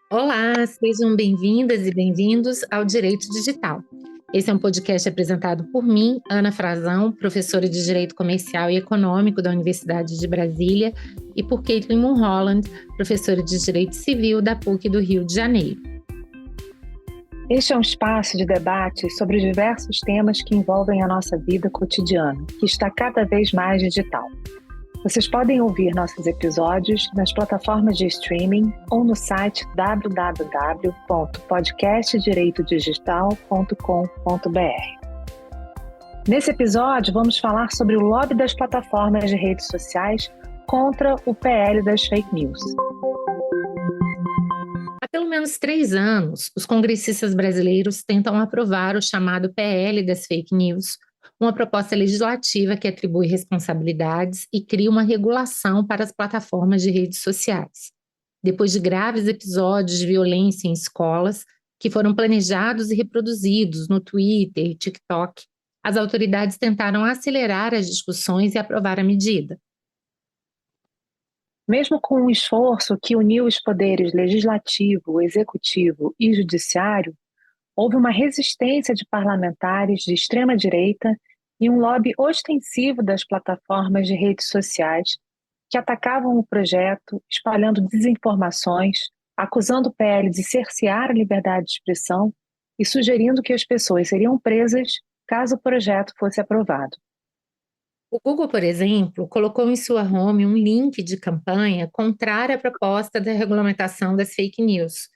Olá, sejam bem-vindas e bem-vindos ao Direito Digital. Esse é um podcast apresentado por mim, Ana Frazão, professora de Direito Comercial e Econômico da Universidade de Brasília, e por Caitlin Mulholland, professora de Direito Civil da PUC do Rio de Janeiro. Este é um espaço de debate sobre diversos temas que envolvem a nossa vida cotidiana, que está cada vez mais digital. Vocês podem ouvir nossos episódios nas plataformas de streaming ou no site www.podcastdireitodigital.com.br. Nesse episódio, vamos falar sobre o lobby das plataformas de redes sociais contra o PL das fake news. Há pelo menos 3 anos, os congressistas brasileiros tentam aprovar o chamado PL das fake news, uma proposta legislativa que atribui responsabilidades e cria uma regulação para as plataformas de redes sociais. Depois de graves episódios de violência em escolas, que foram planejados e reproduzidos no Twitter e TikTok, as autoridades tentaram acelerar as discussões e aprovar a medida. Mesmo com um esforço que uniu os poderes legislativo, executivo e judiciário, houve uma resistência de parlamentares de extrema-direita e um lobby ostensivo das plataformas de redes sociais que atacavam o projeto, espalhando desinformações, acusando o PL de cercear a liberdade de expressão e sugerindo que as pessoas seriam presas caso o projeto fosse aprovado. O Google, por exemplo, colocou em sua home um link de campanha contrária à proposta da regulamentação das fake news,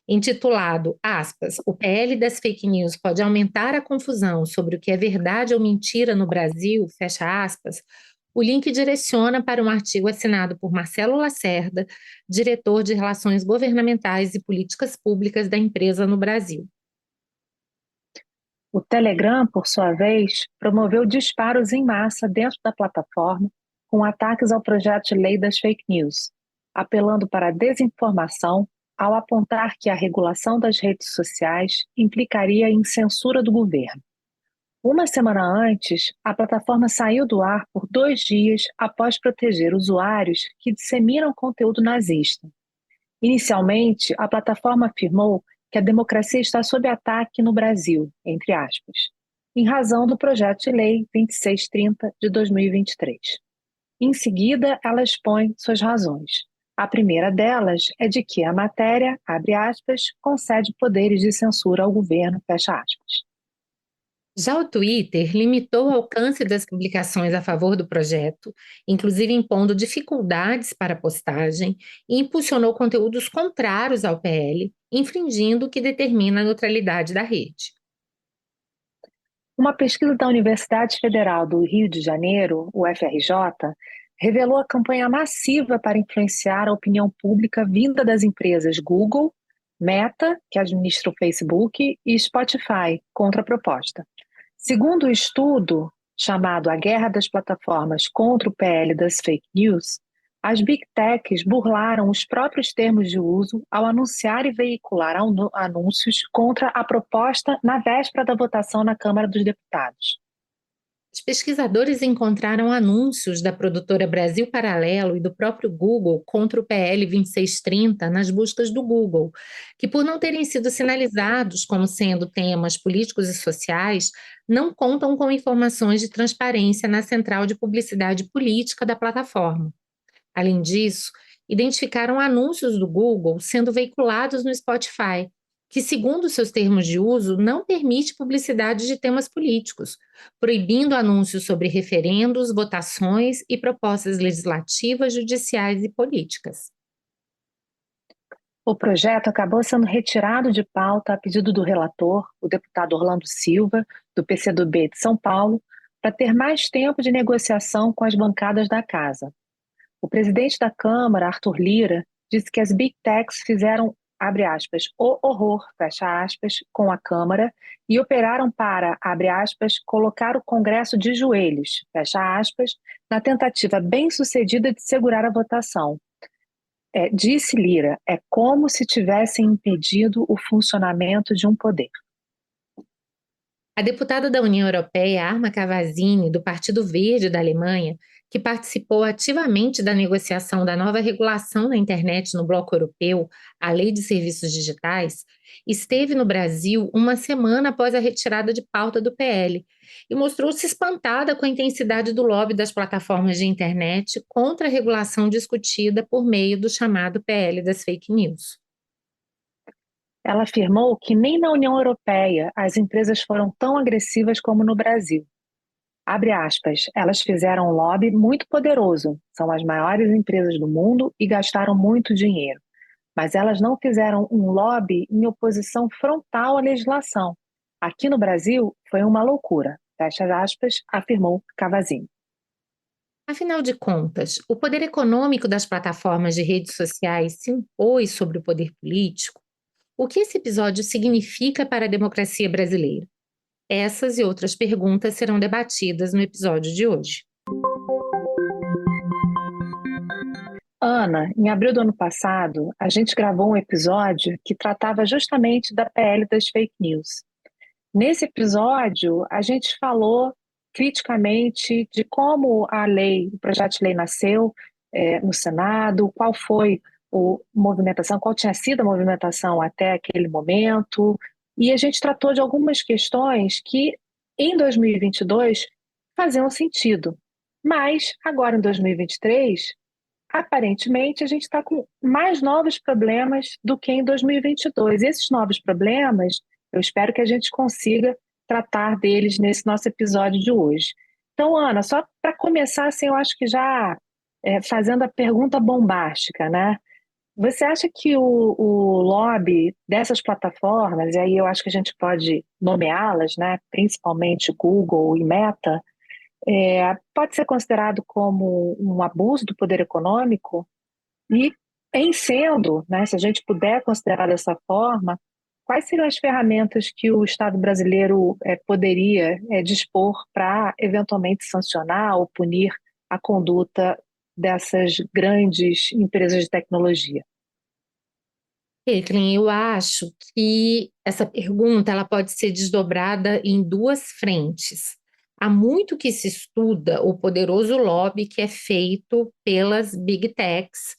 intitulado, aspas, o PL das fake news pode aumentar a confusão sobre o que é verdade ou mentira no Brasil, fecha aspas. O link direciona para um artigo assinado por Marcelo Lacerda, diretor de Relações Governamentais e Políticas Públicas da empresa no Brasil. O Telegram, por sua vez, promoveu disparos em massa dentro da plataforma com ataques ao projeto de lei das fake news, apelando para a desinformação ao apontar que a regulação das redes sociais implicaria em censura do governo. Uma semana antes, a plataforma saiu do ar por 2 dias após proteger usuários que disseminam conteúdo nazista. Inicialmente, a plataforma afirmou que a democracia está sob ataque no Brasil, entre aspas, em razão do projeto de lei 2630 de 2023. Em seguida, ela expõe suas razões. A primeira delas é de que a matéria, abre aspas, concede poderes de censura ao governo, fecha aspas. Já o Twitter limitou o alcance das publicações a favor do projeto, inclusive impondo dificuldades para a postagem, e impulsionou conteúdos contrários ao PL, infringindo o que determina a neutralidade da rede. Uma pesquisa da Universidade Federal do Rio de Janeiro, o UFRJ, revelou a campanha massiva para influenciar a opinião pública vinda das empresas Google, Meta, que administra o Facebook, e Spotify, contra a proposta. Segundo o estudo, chamado A Guerra das Plataformas contra o PL das Fake News, as Big Techs burlaram os próprios termos de uso ao anunciar e veicular anúncios contra a proposta na véspera da votação na Câmara dos Deputados. Os pesquisadores encontraram anúncios da produtora Brasil Paralelo e do próprio Google contra o PL 2630 nas buscas do Google, que por não terem sido sinalizados como sendo temas políticos e sociais, não contam com informações de transparência na central de publicidade política da plataforma. Além disso, identificaram anúncios do Google sendo veiculados no Spotify, que, segundo seus termos de uso, não permite publicidade de temas políticos, proibindo anúncios sobre referendos, votações e propostas legislativas, judiciais e políticas. O projeto acabou sendo retirado de pauta a pedido do relator, o deputado Orlando Silva, do PCdoB de São Paulo, para ter mais tempo de negociação com as bancadas da casa. O presidente da Câmara, Arthur Lira, disse que as Big Techs fizeram, abre aspas, o horror, fecha aspas, com a Câmara e operaram para, abre aspas, colocar o Congresso de joelhos, fecha aspas, na tentativa bem-sucedida de segurar a votação. Disse Lira, é como se tivessem impedido o funcionamento de um poder. A deputada da União Europeia, Arma Cavazzini, do Partido Verde da Alemanha, que participou ativamente da negociação da nova regulação da internet no bloco europeu, a Lei de Serviços Digitais, esteve no Brasil uma semana após a retirada de pauta do PL e mostrou-se espantada com a intensidade do lobby das plataformas de internet contra a regulação discutida por meio do chamado PL das fake news. Ela afirmou que nem na União Europeia as empresas foram tão agressivas como no Brasil. Abre aspas, elas fizeram um lobby muito poderoso, são as maiores empresas do mundo e gastaram muito dinheiro. Mas elas não fizeram um lobby em oposição frontal à legislação. Aqui no Brasil foi uma loucura, fecha aspas, afirmou Cavazzini. Afinal de contas, o poder econômico das plataformas de redes sociais se impôs sobre o poder político? O que esse episódio significa para a democracia brasileira? Essas e outras perguntas serão debatidas no episódio de hoje. Ana, em abril do ano passado, a gente gravou um episódio que tratava justamente da PL das fake news. Nesse episódio, a gente falou criticamente de como a lei, o projeto de lei nasceu no Senado, qual foi qual tinha sido a movimentação até aquele momento, e a gente tratou de algumas questões que, em 2022, faziam sentido. Mas, agora em 2023, aparentemente, a gente está com mais novos problemas do que em 2022. E esses novos problemas, eu espero que a gente consiga tratar deles nesse nosso episódio de hoje. Então, Ana, só para começar, assim, eu acho que já fazendo a pergunta bombástica, né? Você acha que o lobby dessas plataformas, e aí eu acho que a gente pode nomeá-las, né? Principalmente Google e Meta, pode ser considerado como um abuso do poder econômico? E, em sendo, né, se a gente puder considerar dessa forma, quais seriam as ferramentas que o Estado brasileiro poderia dispor para, eventualmente, sancionar ou punir a conduta dessas grandes empresas de tecnologia? Caitlin, eu acho que essa pergunta ela pode ser desdobrada em duas frentes. Há muito que se estuda o poderoso lobby que é feito pelas big techs,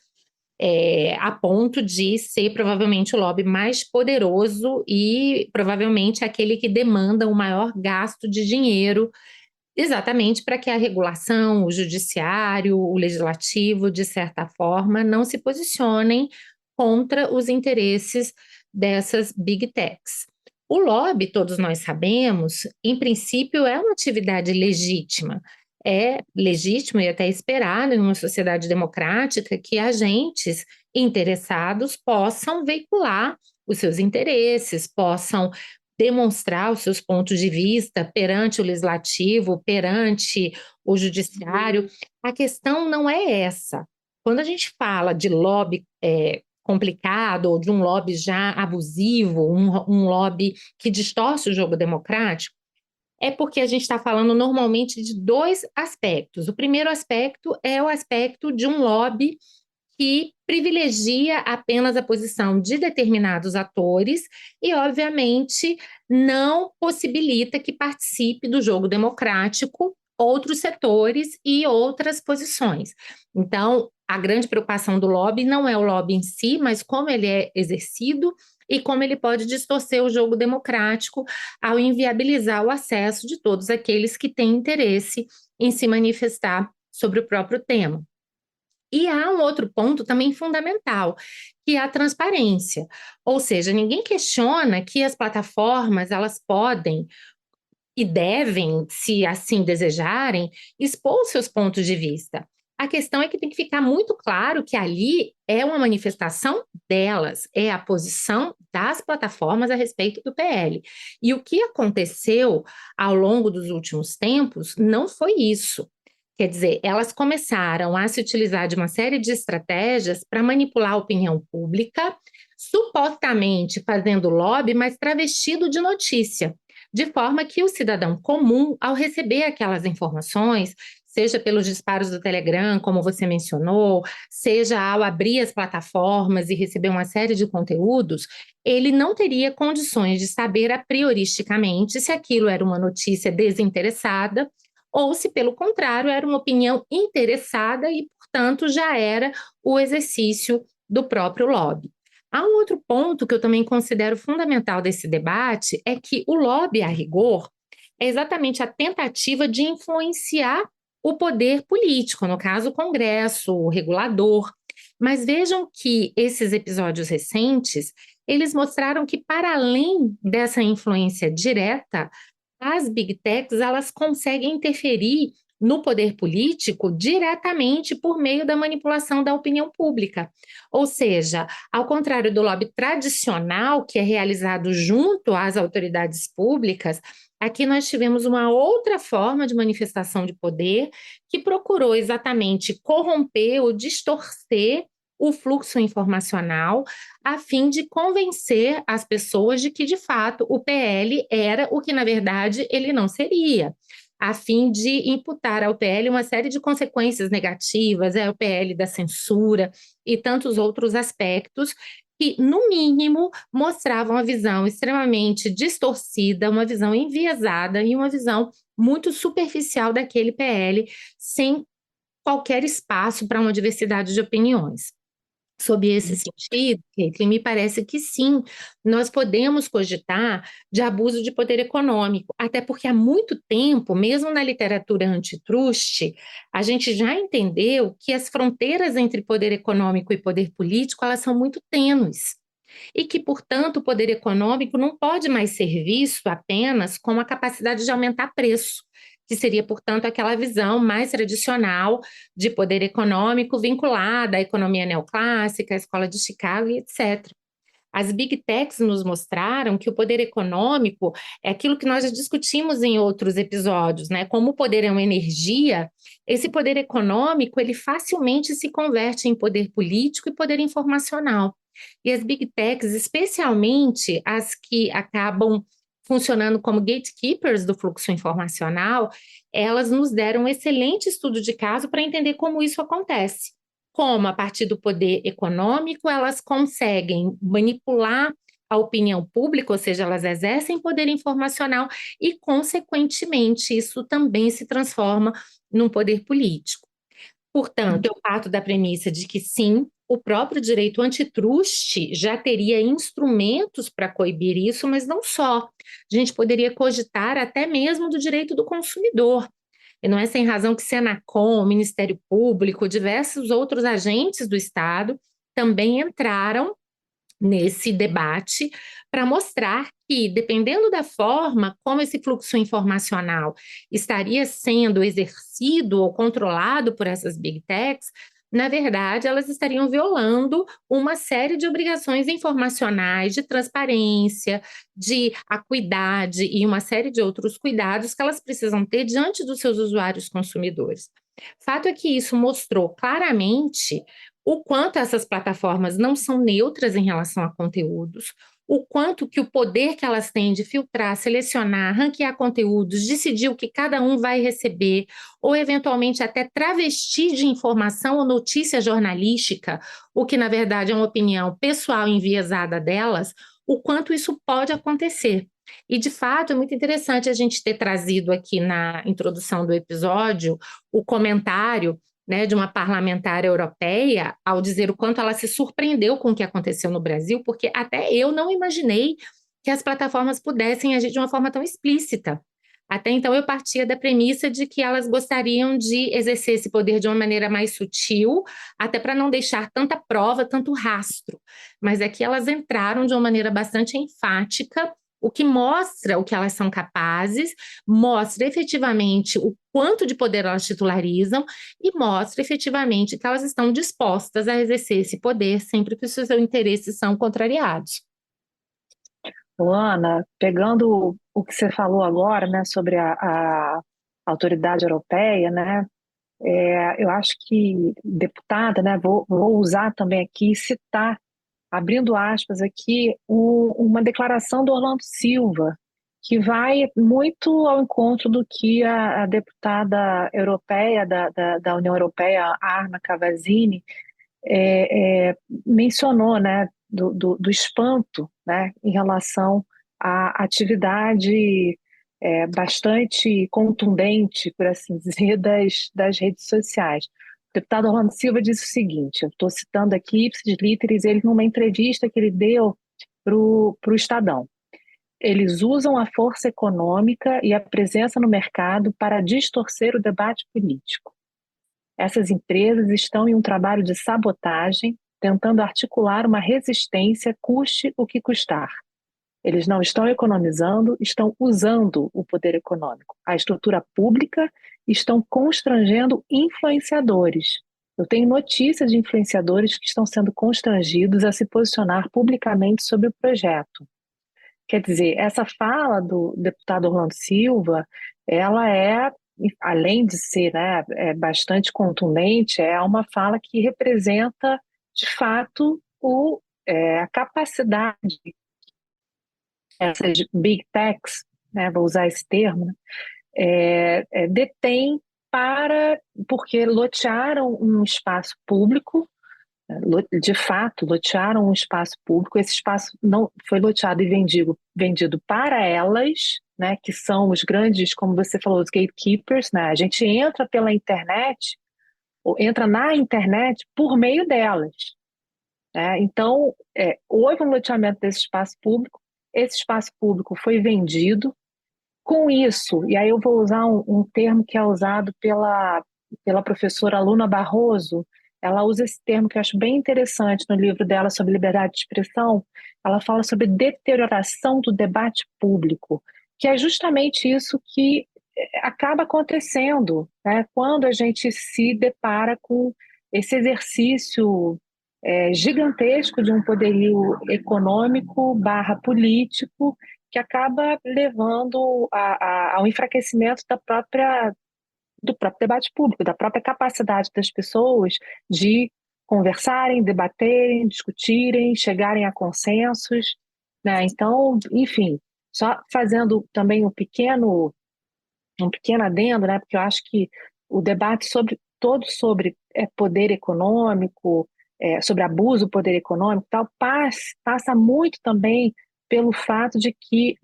a ponto de ser provavelmente o lobby mais poderoso e provavelmente aquele que demanda o maior gasto de dinheiro, exatamente para que a regulação, o judiciário, o legislativo, de certa forma, não se posicionem contra os interesses dessas big techs. O lobby, todos nós sabemos, em princípio é uma atividade legítima. É legítimo e até esperado em uma sociedade democrática que agentes interessados possam veicular os seus interesses, possam demonstrar os seus pontos de vista perante o legislativo, perante o judiciário. A questão não é essa. Quando a gente fala de lobby complicado ou de um lobby já abusivo, um lobby que distorce o jogo democrático, é porque a gente está falando normalmente de dois aspectos. O primeiro aspecto é o aspecto de um lobby que privilegia apenas a posição de determinados atores e, obviamente, não possibilita que participe do jogo democrático outros setores e outras posições. Então, a grande preocupação do lobby não é o lobby em si, mas como ele é exercido e como ele pode distorcer o jogo democrático ao inviabilizar o acesso de todos aqueles que têm interesse em se manifestar sobre o próprio tema. E há um outro ponto também fundamental, que é a transparência. Ou seja, ninguém questiona que as plataformas, elas podem e devem, se assim desejarem, expor seus pontos de vista. A questão é que tem que ficar muito claro que ali é uma manifestação delas, é a posição das plataformas a respeito do PL. E o que aconteceu ao longo dos últimos tempos não foi isso. Quer dizer, elas começaram a se utilizar de uma série de estratégias para manipular a opinião pública, supostamente fazendo lobby, mas travestido de notícia, de forma que o cidadão comum, ao receber aquelas informações, seja pelos disparos do Telegram, como você mencionou, seja ao abrir as plataformas e receber uma série de conteúdos, ele não teria condições de saber a prioristicamente se aquilo era uma notícia desinteressada ou se, pelo contrário, era uma opinião interessada e, portanto, já era o exercício do próprio lobby. Há um outro ponto que eu também considero fundamental desse debate, é que o lobby, a rigor, é exatamente a tentativa de influenciar o poder político, no caso, o Congresso, o regulador. Mas vejam que esses episódios recentes, eles mostraram que, para além dessa influência direta, as big techs, elas conseguem interferir no poder político diretamente por meio da manipulação da opinião pública. Ou seja, ao contrário do lobby tradicional, que é realizado junto às autoridades públicas, aqui nós tivemos uma outra forma de manifestação de poder que procurou exatamente corromper ou distorcer o fluxo informacional, a fim de convencer as pessoas de que, de fato, o PL era o que, na verdade, ele não seria, a fim de imputar ao PL uma série de consequências negativas, o PL da censura e tantos outros aspectos que, no mínimo, mostravam a visão extremamente distorcida, uma visão enviesada e uma visão muito superficial daquele PL, sem qualquer espaço para uma diversidade de opiniões. Sob esse sentido, Caitlin, me parece que sim, nós podemos cogitar de abuso de poder econômico, até porque há muito tempo, mesmo na literatura antitruste, a gente já entendeu que as fronteiras entre poder econômico e poder político, elas são muito tênues. E que, portanto, o poder econômico não pode mais ser visto apenas como a capacidade de aumentar preço, que seria, portanto, aquela visão mais tradicional de poder econômico vinculada à economia neoclássica, à escola de Chicago e etc. As big techs nos mostraram que o poder econômico é aquilo que nós já discutimos em outros episódios, né? Como o poder é uma energia, esse poder econômico, ele facilmente se converte em poder político e poder informacional. E as big techs, especialmente as que acabam funcionando como gatekeepers do fluxo informacional, elas nos deram um excelente estudo de caso para entender como isso acontece. Como, a partir do poder econômico, elas conseguem manipular a opinião pública, ou seja, elas exercem poder informacional e, consequentemente, isso também se transforma num poder político. Portanto, eu parto da premissa de que sim, o próprio direito antitruste já teria instrumentos para coibir isso, mas não só. A gente poderia cogitar até mesmo do direito do consumidor. E não é sem razão que Senacom, o Ministério Público, diversos outros agentes do Estado também entraram nesse debate para mostrar que, dependendo da forma como esse fluxo informacional estaria sendo exercido ou controlado por essas big techs, na verdade, elas estariam violando uma série de obrigações informacionais, de transparência, de acuidade e uma série de outros cuidados que elas precisam ter diante dos seus usuários consumidores. Fato é que isso mostrou claramente o quanto essas plataformas não são neutras em relação a conteúdos, o quanto que o poder que elas têm de filtrar, selecionar, ranquear conteúdos, decidir o que cada um vai receber, ou eventualmente até travestir de informação ou notícia jornalística, o que na verdade é uma opinião pessoal enviesada delas, o quanto isso pode acontecer. E, de fato, é muito interessante a gente ter trazido aqui na introdução do episódio o comentário, né, de uma parlamentar europeia, ao dizer o quanto ela se surpreendeu com o que aconteceu no Brasil, porque até eu não imaginei que as plataformas pudessem agir de uma forma tão explícita. Até então eu partia da premissa de que elas gostariam de exercer esse poder de uma maneira mais sutil, até para não deixar tanta prova, tanto rastro. Mas aqui elas entraram de uma maneira bastante enfática, o que mostra o que elas são capazes, mostra efetivamente o quanto de poder elas titularizam e mostra efetivamente que elas estão dispostas a exercer esse poder sempre que os seus interesses são contrariados. Luana, pegando o que você falou agora, né, sobre a autoridade europeia, né, eu acho que deputada, né, vou usar também aqui, citar, abrindo aspas aqui, uma declaração do Orlando Silva, que vai muito ao encontro do que a deputada europeia da União Europeia, Arna Cavazzini, mencionou, né, do espanto, né, em relação à atividade bastante contundente, por assim dizer, das redes sociais. O deputado Orlando Silva disse o seguinte, eu estou citando aqui ipsis literis, ele numa entrevista que ele deu para o Estadão. Eles usam a força econômica e a presença no mercado para distorcer o debate político. Essas empresas estão em um trabalho de sabotagem, tentando articular uma resistência, custe o que custar. Eles não estão economizando, estão usando o poder econômico. A estrutura pública estão constrangendo influenciadores. Eu tenho notícias de influenciadores que estão sendo constrangidos a se posicionar publicamente sobre o projeto. Quer dizer, essa fala do deputado Orlando Silva, ela além de ser, né, bastante contundente, é uma fala que representa, de fato, a capacidade essas big techs, né, vou usar esse termo, né, detém porque lotearam um espaço público, de fato, lotearam um espaço público, esse espaço não foi loteado e vendido para elas, né, que são os grandes, como você falou, os gatekeepers, né, a gente entra pela internet, ou entra na internet por meio delas. Né? Então, houve um loteamento desse espaço público, esse espaço público foi vendido. Com isso, e aí eu vou usar um termo que é usado pela professora Luna Barroso, ela usa esse termo que eu acho bem interessante no livro dela sobre liberdade de expressão, ela fala sobre deterioração do debate público, que é justamente isso que acaba acontecendo, né, quando a gente se depara com esse exercício gigantesco de um poderio econômico barra político que acaba levando ao enfraquecimento do próprio debate público, da própria capacidade das pessoas de conversarem, debaterem, discutirem, chegarem a consensos, né? Então, enfim, só fazendo também um pequeno adendo, né? Porque eu acho que o debate sobre poder econômico, sobre abuso do poder econômico, tal, passa muito também pelo fato de que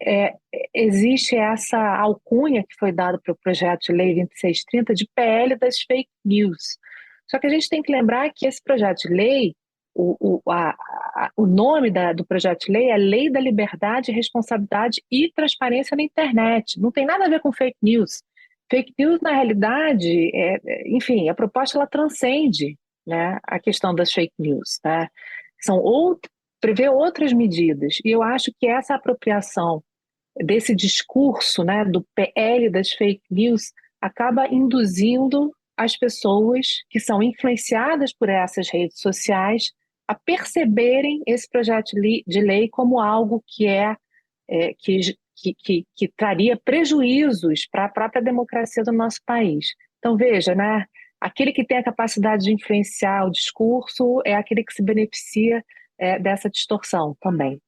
existe essa alcunha que foi dada para o projeto de lei 2630 de PL das fake news. Só que a gente tem que lembrar que esse projeto de lei, o nome do projeto de lei é Lei da Liberdade, Responsabilidade e Transparência na Internet. Não tem nada a ver com fake news. Fake news, na realidade, enfim, a proposta ela transcende, né, a questão das fake news. Né? Prevê outras medidas. E eu acho que essa apropriação desse discurso, né, do PL das fake news acaba induzindo as pessoas que são influenciadas por essas redes sociais a perceberem esse projeto de lei como algo que traria prejuízos para a própria democracia do nosso país. Então, veja, né? Aquele que tem a capacidade de influenciar o discurso é aquele que se beneficia dessa distorção também.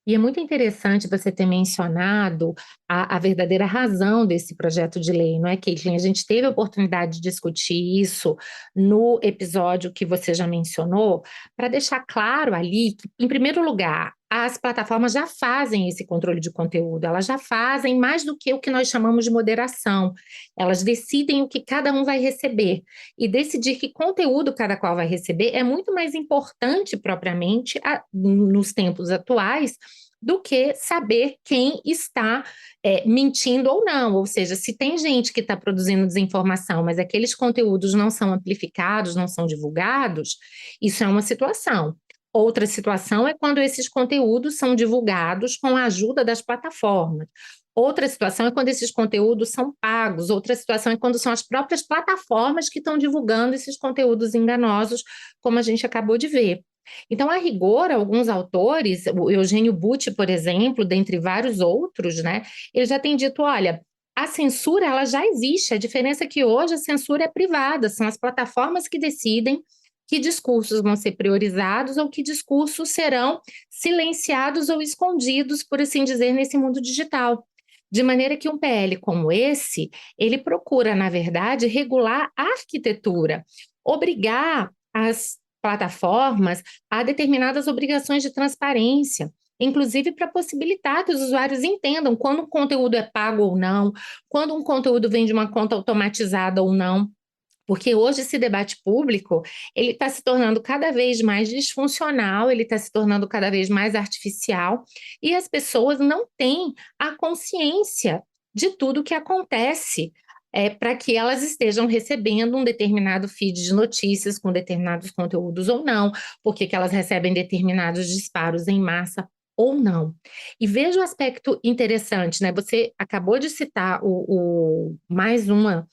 E é muito interessante você ter mencionado a verdadeira razão desse projeto de lei, não é, Caitlin? A gente teve a oportunidade de discutir isso no episódio que você já mencionou, para deixar claro ali que, em primeiro lugar, as plataformas já fazem esse controle de conteúdo, elas já fazem mais do que o que nós chamamos de moderação. Elas decidem o que cada um vai receber. E decidir que conteúdo cada qual vai receber é muito mais importante, propriamente, nos tempos atuais, do que saber quem está mentindo ou não. Ou seja, se tem gente que está produzindo desinformação, mas aqueles conteúdos não são amplificados, não são divulgados, isso é uma situação. Outra situação é quando esses conteúdos são divulgados com a ajuda das plataformas. Outra situação é quando esses conteúdos são pagos. Outra situação é quando são as próprias plataformas que estão divulgando esses conteúdos enganosos, como a gente acabou de ver. Então, a rigor, alguns autores, o Eugênio Butti, por exemplo, dentre vários outros, né, ele já tem dito, olha, a censura ela já existe, a diferença é que hoje a censura é privada, são as plataformas que decidem que discursos vão ser priorizados ou que discursos serão silenciados ou escondidos, por assim dizer, nesse mundo digital. De maneira que um PL como esse, ele procura, na verdade, regular a arquitetura, obrigar as plataformas a determinadas obrigações de transparência, inclusive para possibilitar que os usuários entendam quando um conteúdo é pago ou não, quando um conteúdo vem de uma conta automatizada ou não. Porque hoje esse debate público, ele está se tornando cada vez mais disfuncional, ele está se tornando cada vez mais artificial, e as pessoas não têm a consciência de tudo que acontece, para que elas estejam recebendo um determinado feed de notícias com determinados conteúdos ou não, porque que elas recebem determinados disparos em massa ou não. E veja o aspecto interessante, né? Você acabou de citar mais uma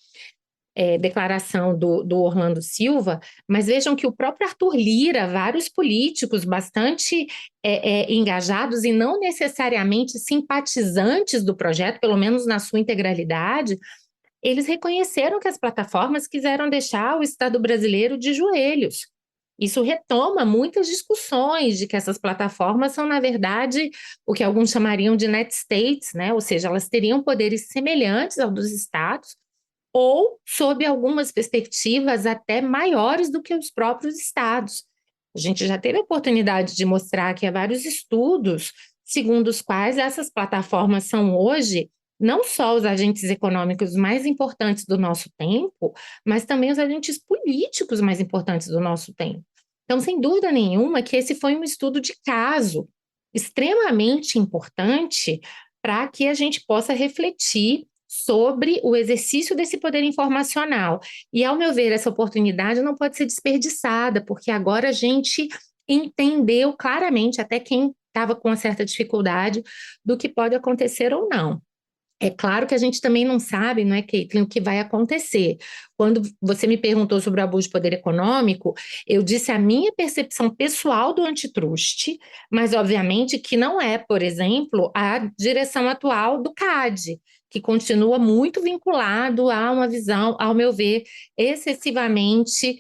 declaração do Orlando Silva, mas vejam que o próprio Arthur Lira, vários políticos bastante engajados e não necessariamente simpatizantes do projeto, pelo menos na sua integralidade, eles reconheceram que as plataformas quiseram deixar o Estado brasileiro de joelhos. Isso retoma muitas discussões de que essas plataformas são, na verdade, o que alguns chamariam de net states, né? Ou seja, elas teriam poderes semelhantes aos dos estados, ou sob algumas perspectivas até maiores do que os próprios estados. A gente já teve a oportunidade de mostrar que há vários estudos segundo os quais essas plataformas são hoje não só os agentes econômicos mais importantes do nosso tempo, mas também os agentes políticos mais importantes do nosso tempo. Então, sem dúvida nenhuma, que esse foi um estudo de caso extremamente importante para que a gente possa refletir sobre o exercício desse poder informacional. E, ao meu ver, essa oportunidade não pode ser desperdiçada, porque agora a gente entendeu claramente, até quem estava com uma certa dificuldade, do que pode acontecer ou não. É claro que a gente também não sabe, não é, Caitlin, o que vai acontecer. Quando você me perguntou sobre o abuso de poder econômico, eu disse a minha percepção pessoal do antitruste, mas obviamente que não é, por exemplo, a direção atual do CAD, que continua muito vinculado a uma visão, ao meu ver, excessivamente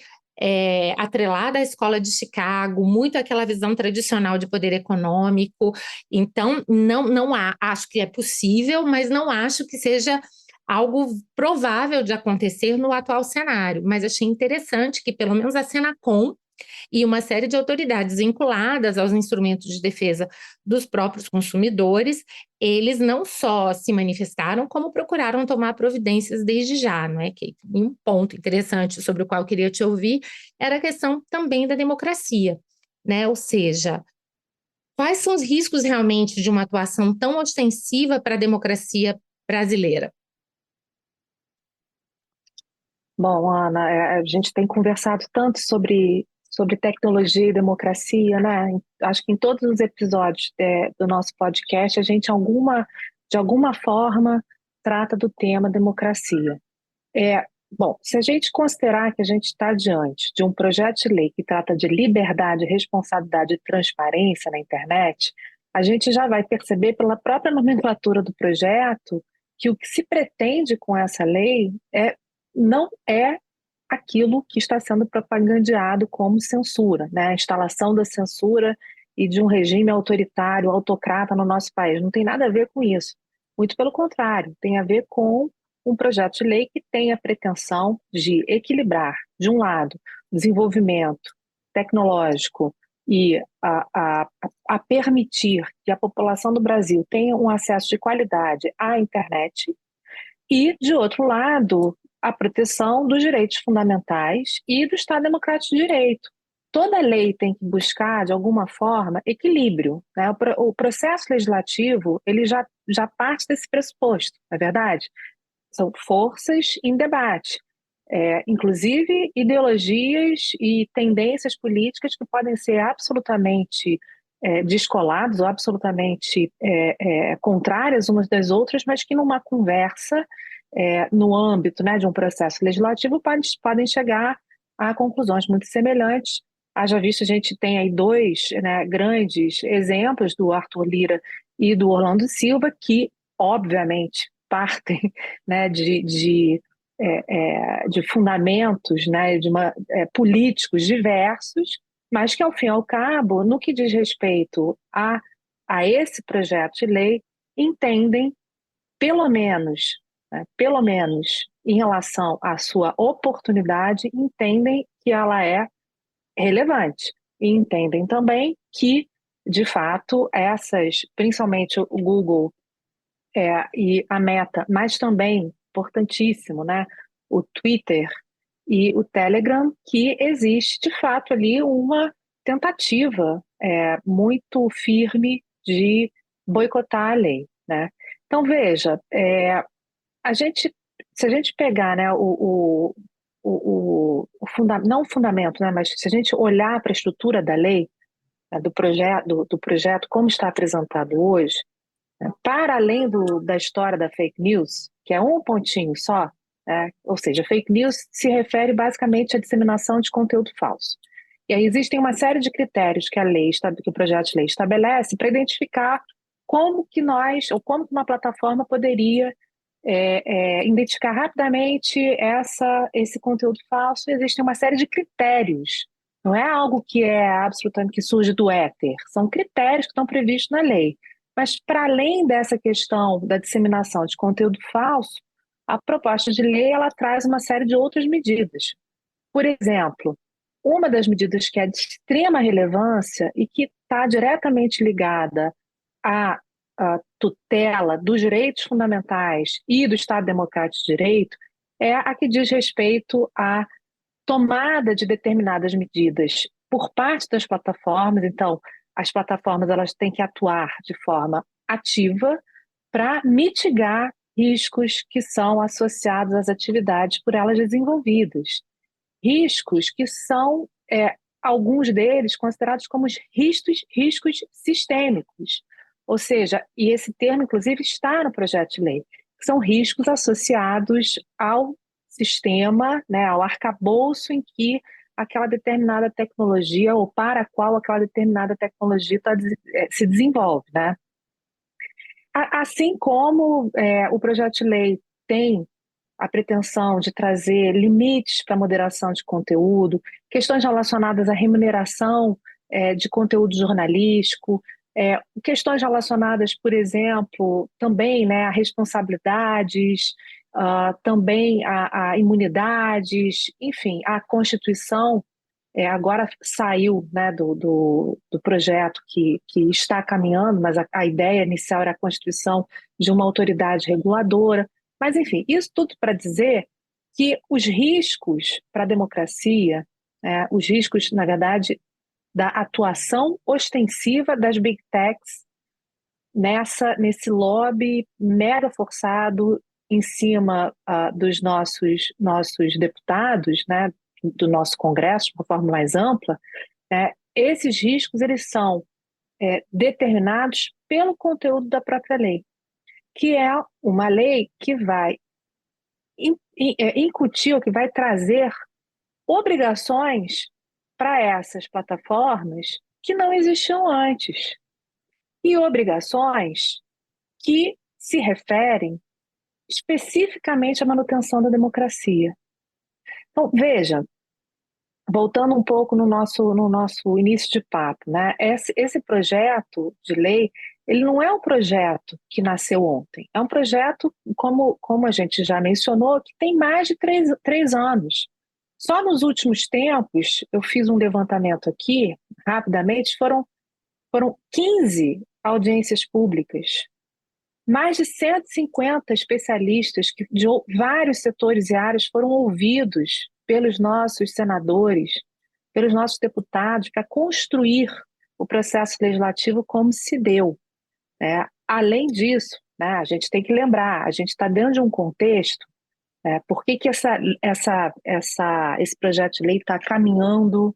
atrelada à escola de Chicago, muito aquela visão tradicional de poder econômico. Então, não acho que é possível, mas não acho que seja algo provável de acontecer no atual cenário. Mas achei interessante que, pelo menos, a Senacom e uma série de autoridades vinculadas aos instrumentos de defesa dos próprios consumidores, eles não só se manifestaram, como procuraram tomar providências desde já, não é, Kate? E um ponto interessante sobre o qual eu queria te ouvir era a questão também da democracia, né? Ou seja, quais são os riscos realmente de uma atuação tão ostensiva para a democracia brasileira? Bom, Ana, a gente tem conversado tanto sobre tecnologia e democracia, né? Acho que em todos os episódios do nosso podcast, a gente, de alguma forma, trata do tema democracia. Bom, se a gente considerar que a gente está diante de um projeto de lei que trata de liberdade, responsabilidade e transparência na internet, a gente já vai perceber pela própria nomenclatura do projeto que o que se pretende com essa lei não é aquilo que está sendo propagandeado como censura, né? A instalação da censura e de um regime autoritário, autocrata no nosso país. Não tem nada a ver com isso. Muito pelo contrário, tem a ver com um projeto de lei que tem a pretensão de equilibrar, de um lado, o desenvolvimento tecnológico e a permitir que a população do Brasil tenha um acesso de qualidade à internet, e, de outro lado, a proteção dos direitos fundamentais e do Estado Democrático de Direito. Toda lei tem que buscar, de alguma forma, equilíbrio, né? O processo legislativo ele já parte desse pressuposto, não é verdade? São forças em debate, inclusive ideologias e tendências políticas que podem ser absolutamente descoladas ou absolutamente contrárias umas das outras, mas que numa conversa, no âmbito, né, de um processo legislativo, podem chegar a conclusões muito semelhantes. Haja visto, a gente tem aí dois, né, grandes exemplos do Arthur Lira e do Orlando Silva, que, obviamente, partem, né, de fundamentos, né, políticos diversos, mas que, ao fim e ao cabo, no que diz respeito a esse projeto de lei, entendem, pelo menos em relação à sua oportunidade, entendem que ela é relevante e entendem também que de fato, principalmente o Google e a Meta, mas também, importantíssimo, né, o Twitter e o Telegram, que existe, de fato, ali uma tentativa muito firme de boicotar a lei, né? Então, veja, a gente, se a gente pegar, né, não o fundamento, né, mas se a gente olhar para a estrutura da lei, né, do projeto como está apresentado hoje, né, para além da história da fake news, que é um pontinho só, né, ou seja, fake news se refere basicamente à disseminação de conteúdo falso. E aí existem uma série de critérios que o projeto de lei estabelece para identificar como que ou como que uma plataforma poderia identificar rapidamente esse conteúdo falso. Existem uma série de critérios. Não é algo que é absolutamente que surge do éter. São critérios que estão previstos na lei. Mas, para além dessa questão da disseminação de conteúdo falso, a proposta de lei ela traz uma série de outras medidas. Por exemplo, uma das medidas que é de extrema relevância e que está diretamente ligada à, à tutela dos direitos fundamentais e do Estado Democrático de Direito é a que diz respeito à tomada de determinadas medidas por parte das plataformas. Então, as plataformas elas têm que atuar de forma ativa para mitigar riscos que são associados às atividades por elas desenvolvidas. Riscos que são, alguns deles, considerados como riscos sistêmicos. Ou seja, e esse termo, inclusive, está no projeto de lei, que são riscos associados ao sistema, né, ao arcabouço em que aquela determinada tecnologia ou para a qual aquela determinada tecnologia se desenvolve, né? Assim como o projeto de lei tem a pretensão de trazer limites para a moderação de conteúdo, questões relacionadas à remuneração de conteúdo jornalístico, questões relacionadas, por exemplo, também, né, a responsabilidades, também a imunidades, enfim, a Constituição. Agora saiu, né, do projeto que está caminhando, mas a ideia inicial era a constituição de uma autoridade reguladora. Mas, enfim, isso tudo para dizer que os riscos para a democracia, os riscos, na verdade, da atuação ostensiva das big techs nesse lobby mega forçado em cima dos nossos deputados, né, do nosso Congresso, de uma forma mais ampla, esses riscos eles são determinados pelo conteúdo da própria lei, que é uma lei que vai incutir, ou que vai trazer obrigações para essas plataformas que não existiam antes, e obrigações que se referem especificamente à manutenção da democracia. Então, veja, voltando um pouco no nosso início de papo, né? Esse projeto de lei, ele não é um projeto que nasceu ontem. É um projeto, como a gente já mencionou, que tem mais de três anos. Só nos últimos tempos, eu fiz um levantamento aqui, rapidamente, foram 15 audiências públicas. Mais de 150 especialistas de vários setores e áreas foram ouvidos pelos nossos senadores, pelos nossos deputados, para construir o processo legislativo como se deu, né? Além disso, né, a gente tem que lembrar, a gente está dentro de um contexto, por que esse projeto de lei está caminhando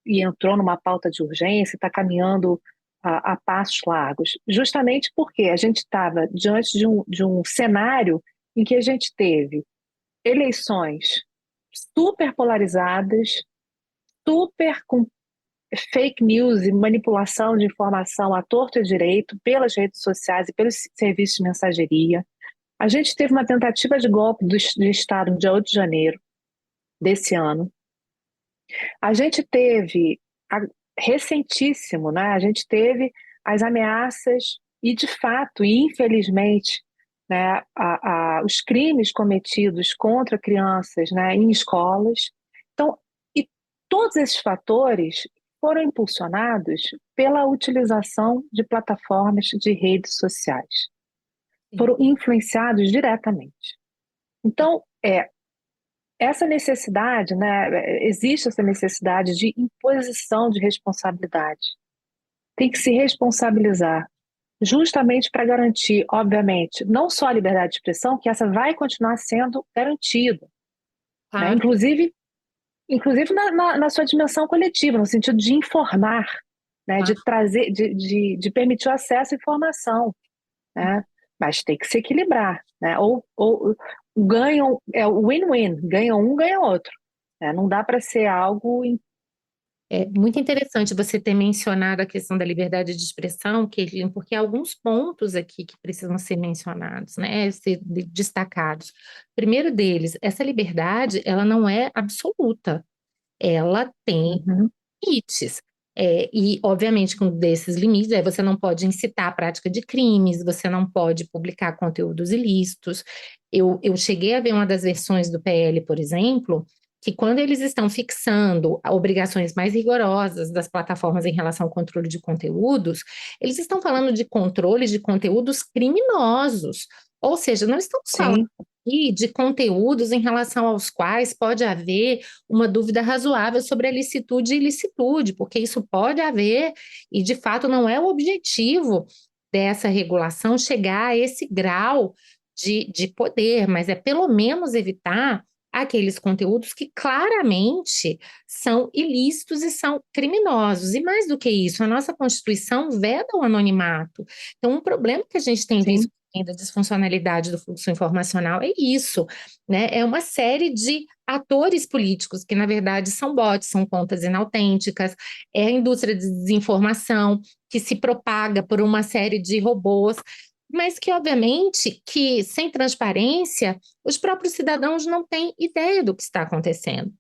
e entrou numa pauta de urgência, está caminhando a passos largos, justamente porque a gente estava diante de um cenário em que a gente teve eleições super polarizadas, super com fake news e manipulação de informação à torto e à direito pelas redes sociais e pelos serviços de mensageria. A gente teve uma tentativa de golpe do Estado no dia 8 de janeiro desse ano. A gente teve, recentíssimo, né? A gente teve as ameaças e, de fato, e infelizmente, né, os crimes cometidos contra crianças, né, em escolas. Então, e todos esses fatores foram impulsionados pela utilização de plataformas de redes sociais. Sim. Foram influenciados diretamente. Então, essa necessidade, né, existe essa necessidade de imposição de responsabilidade. Tem que se responsabilizar, justamente para garantir, obviamente, não só a liberdade de expressão, que essa vai continuar sendo garantida, né? Claro. Inclusive na sua dimensão coletiva, no sentido de informar, né, de trazer, de permitir o acesso à informação, né? Mas tem que se equilibrar, né? Ou ganham, é o win-win, ganha um, ganha outro, né? Não dá para ser algo. É muito interessante você ter mencionado a questão da liberdade de expressão, Caitlin, porque há alguns pontos aqui que precisam ser mencionados, né, ser destacados. Primeiro deles, essa liberdade, ela não é absoluta, ela tem Uhum, limites. E, obviamente, com desses limites, você não pode incitar a prática de crimes, você não pode publicar conteúdos ilícitos. Eu cheguei a ver uma das versões do PL, por exemplo, que quando eles estão fixando obrigações mais rigorosas das plataformas em relação ao controle de conteúdos, eles estão falando de controle de conteúdos criminosos. Ou seja, não estamos falando sim, aqui de conteúdos em relação aos quais pode haver uma dúvida razoável sobre a licitude e ilicitude, porque isso pode haver, e de fato não é o objetivo dessa regulação chegar a esse grau de poder, mas é pelo menos evitar aqueles conteúdos que claramente são ilícitos e são criminosos. E mais do que isso, a nossa Constituição veda o anonimato. Então, um problema que a gente tem visto sim, da disfuncionalidade do fluxo informacional é isso, né? É uma série de atores políticos que, na verdade, são bots, são contas inautênticas, é a indústria de desinformação que se propaga por uma série de robôs, mas que, obviamente, que sem transparência, os próprios cidadãos não têm ideia do que está acontecendo.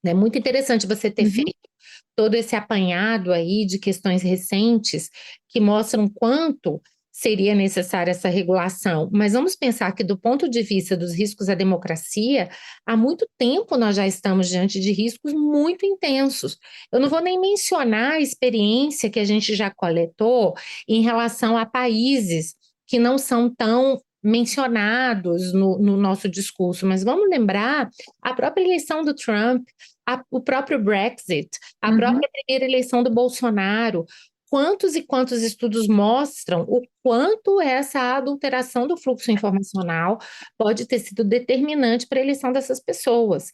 É muito interessante você ter uhum, feito todo esse apanhado aí de questões recentes que mostram quanto seria necessária essa regulação. Mas vamos pensar que, do ponto de vista dos riscos à democracia, há muito tempo nós já estamos diante de riscos muito intensos. Eu não vou nem mencionar a experiência que a gente já coletou em relação a países que não são tão mencionados no nosso discurso, mas vamos lembrar a própria eleição do Trump, o próprio Brexit, a uhum, própria primeira eleição do Bolsonaro. Quantos e quantos estudos mostram o quanto essa adulteração do fluxo informacional pode ter sido determinante para a eleição dessas pessoas?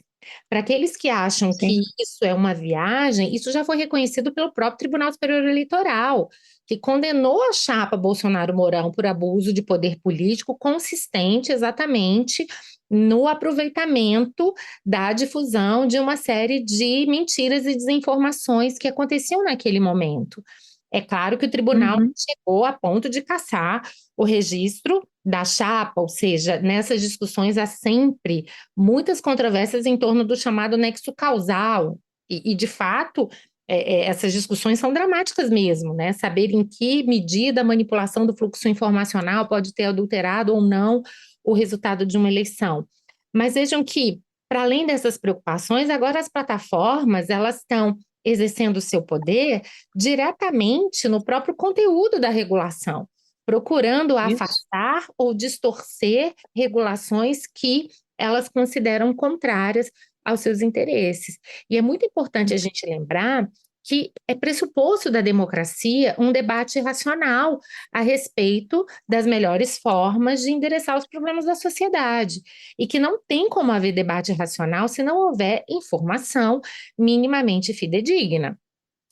Para aqueles que acham que sim, isso é uma viagem, isso já foi reconhecido pelo próprio Tribunal Superior Eleitoral, que condenou a chapa Bolsonaro-Mourão por abuso de poder político consistente exatamente no aproveitamento da difusão de uma série de mentiras e desinformações que aconteciam naquele momento. É claro que o tribunal uhum, chegou a ponto de cassar o registro da chapa, ou seja, nessas discussões há sempre muitas controvérsias em torno do chamado nexo causal, e de fato, essas discussões são dramáticas mesmo, né? Saber em que medida a manipulação do fluxo informacional pode ter adulterado ou não o resultado de uma eleição. Mas vejam que, para além dessas preocupações, agora as plataformas elas estão exercendo o seu poder diretamente no próprio conteúdo da regulação, procurando isso. afastar ou distorcer regulações que elas consideram contrárias aos seus interesses. E é muito importante a gente lembrar que é pressuposto da democracia um debate racional a respeito das melhores formas de endereçar os problemas da sociedade, e que não tem como haver debate racional se não houver informação minimamente fidedigna.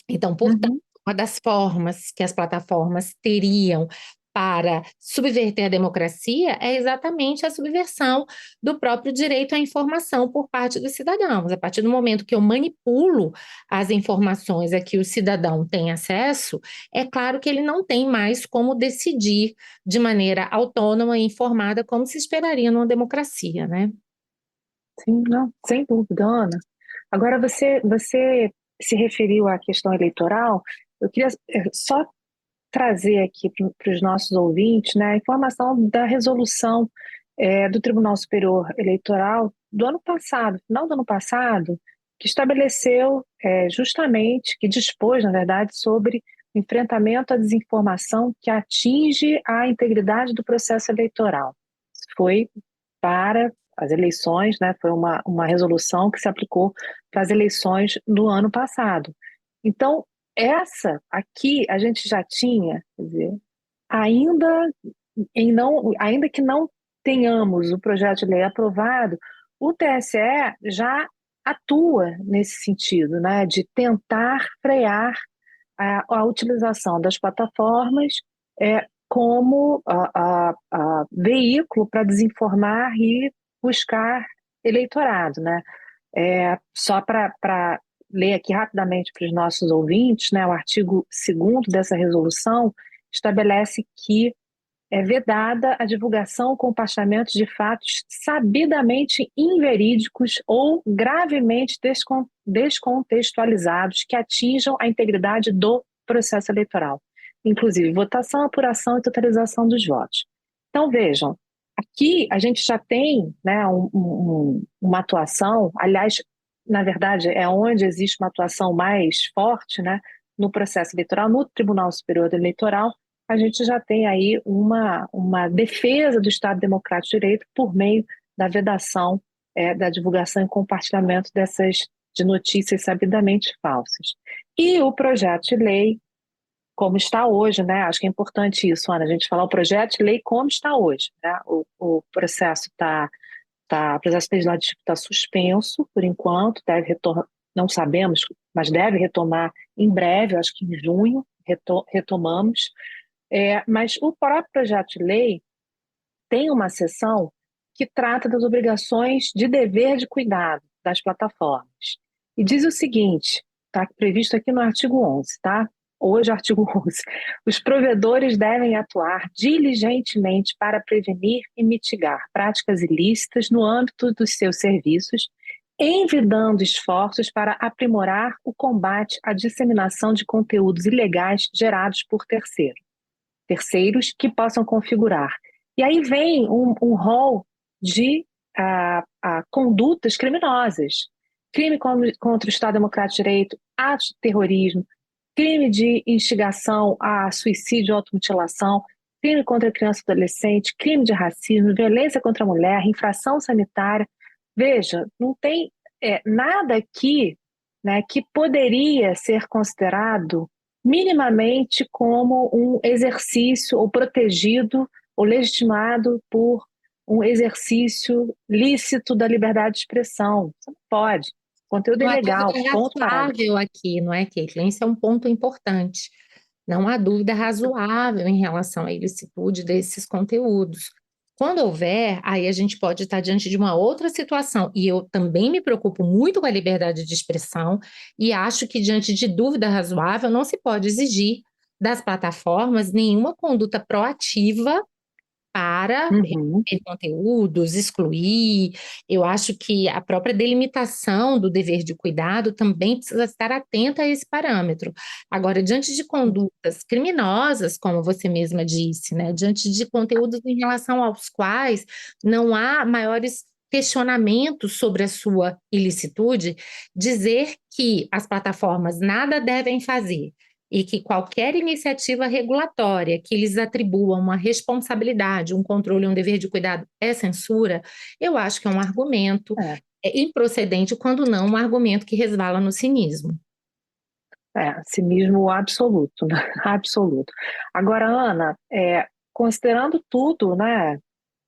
Então, portanto, Uhum. uma das formas que as plataformas teriam para subverter a democracia é exatamente a subversão do próprio direito à informação por parte dos cidadãos. A partir do momento que eu manipulo as informações a que o cidadão tem acesso, é claro que ele não tem mais como decidir de maneira autônoma e informada como se esperaria numa democracia, né? Sim, não, sem dúvida, Ana. Agora, você se referiu à questão eleitoral. Eu queria só trazer aqui para os nossos ouvintes, né, a informação da resolução do Tribunal Superior Eleitoral do ano passado, final do ano passado, que estabeleceu justamente, que dispôs, na verdade, sobre o enfrentamento à desinformação que atinge a integridade do processo eleitoral. Foi para as eleições, né, foi uma resolução que se aplicou para as eleições do ano passado. Então, essa aqui a gente já tinha, quer dizer, ainda, ainda que não tenhamos o projeto de lei aprovado, o TSE já atua nesse sentido, né, de tentar frear a utilização das plataformas como veículo para desinformar e buscar eleitorado, né? Só para ler aqui rapidamente para os nossos ouvintes, né, o artigo 2º dessa resolução estabelece que é vedada a divulgação ou compartilhamento de fatos sabidamente inverídicos ou gravemente descontextualizados que atinjam a integridade do processo eleitoral, inclusive votação, apuração e totalização dos votos. Então, vejam, aqui a gente já tem, né, uma atuação, aliás, na verdade, é onde existe uma atuação mais forte, né, no processo eleitoral, no Tribunal Superior Eleitoral, a gente já tem aí uma defesa do Estado Democrático de Direito por meio da vedação da divulgação e compartilhamento de notícias sabidamente falsas. E o projeto de lei, como está hoje, né? Acho que é importante isso, Ana, a gente falar o projeto de lei como está hoje, né? O processo o processo legislativo está suspenso por enquanto, deve retornar, não sabemos, mas deve retomar em breve, acho que em junho retomamos. Mas o próprio projeto de lei tem uma seção que trata das obrigações de dever de cuidado das plataformas. E diz o seguinte, está previsto aqui no artigo 11, tá? Hoje, artigo 11. Os provedores devem atuar diligentemente para prevenir e mitigar práticas ilícitas no âmbito dos seus serviços, envidando esforços para aprimorar o combate à disseminação de conteúdos ilegais gerados por terceiros que possam configurar. E aí vem um rol de condutas criminosas. Crime contra o Estado Democrático de Direito, atos de terrorismo, crime de instigação a suicídio ou automutilação, crime contra a criança e adolescente, crime de racismo, violência contra a mulher, infração sanitária. Veja, não tem nada aqui, né, que poderia ser considerado minimamente como um exercício ou protegido ou legitimado por um exercício lícito da liberdade de expressão. Você não pode. Conteúdo Não há ilegal, dúvida ponto, parágrafo. razoável aqui, não é, Caitlin? Esse é um ponto importante. Não há dúvida razoável em relação à ilicitude desses conteúdos. Quando houver, aí a gente pode estar diante de uma outra situação. E eu também me preocupo muito com a liberdade de expressão e acho que, diante de dúvida razoável, não se pode exigir das plataformas nenhuma conduta proativa para Uhum. remover conteúdos, excluir. Eu acho que a própria delimitação do dever de cuidado também precisa estar atenta a esse parâmetro. Agora, diante de condutas criminosas, como você mesma disse, né, diante de conteúdos em relação aos quais não há maiores questionamentos sobre a sua ilicitude, dizer que as plataformas nada devem fazer e que qualquer iniciativa regulatória que lhes atribua uma responsabilidade, um controle, um dever de cuidado é censura, eu acho que é um argumento É, improcedente, quando não um argumento que resvala no cinismo. cinismo absoluto, né? Absoluto. Agora, Ana, considerando tudo, né?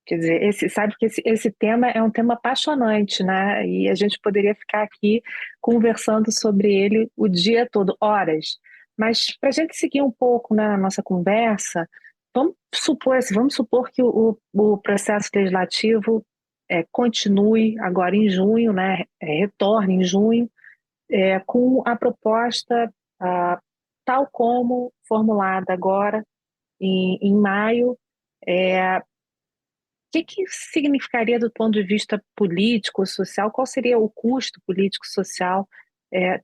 Quer dizer, sabe que esse tema é um tema apaixonante, né? E a gente poderia ficar aqui conversando sobre ele o dia todo, horas. Mas para a gente seguir um pouco, né, a nossa conversa, vamos supor que o processo legislativo continue agora em junho, né? Retorne em junho, com a proposta tal como formulada agora em maio. O que significaria do ponto de vista político, social? Qual seria o custo político-social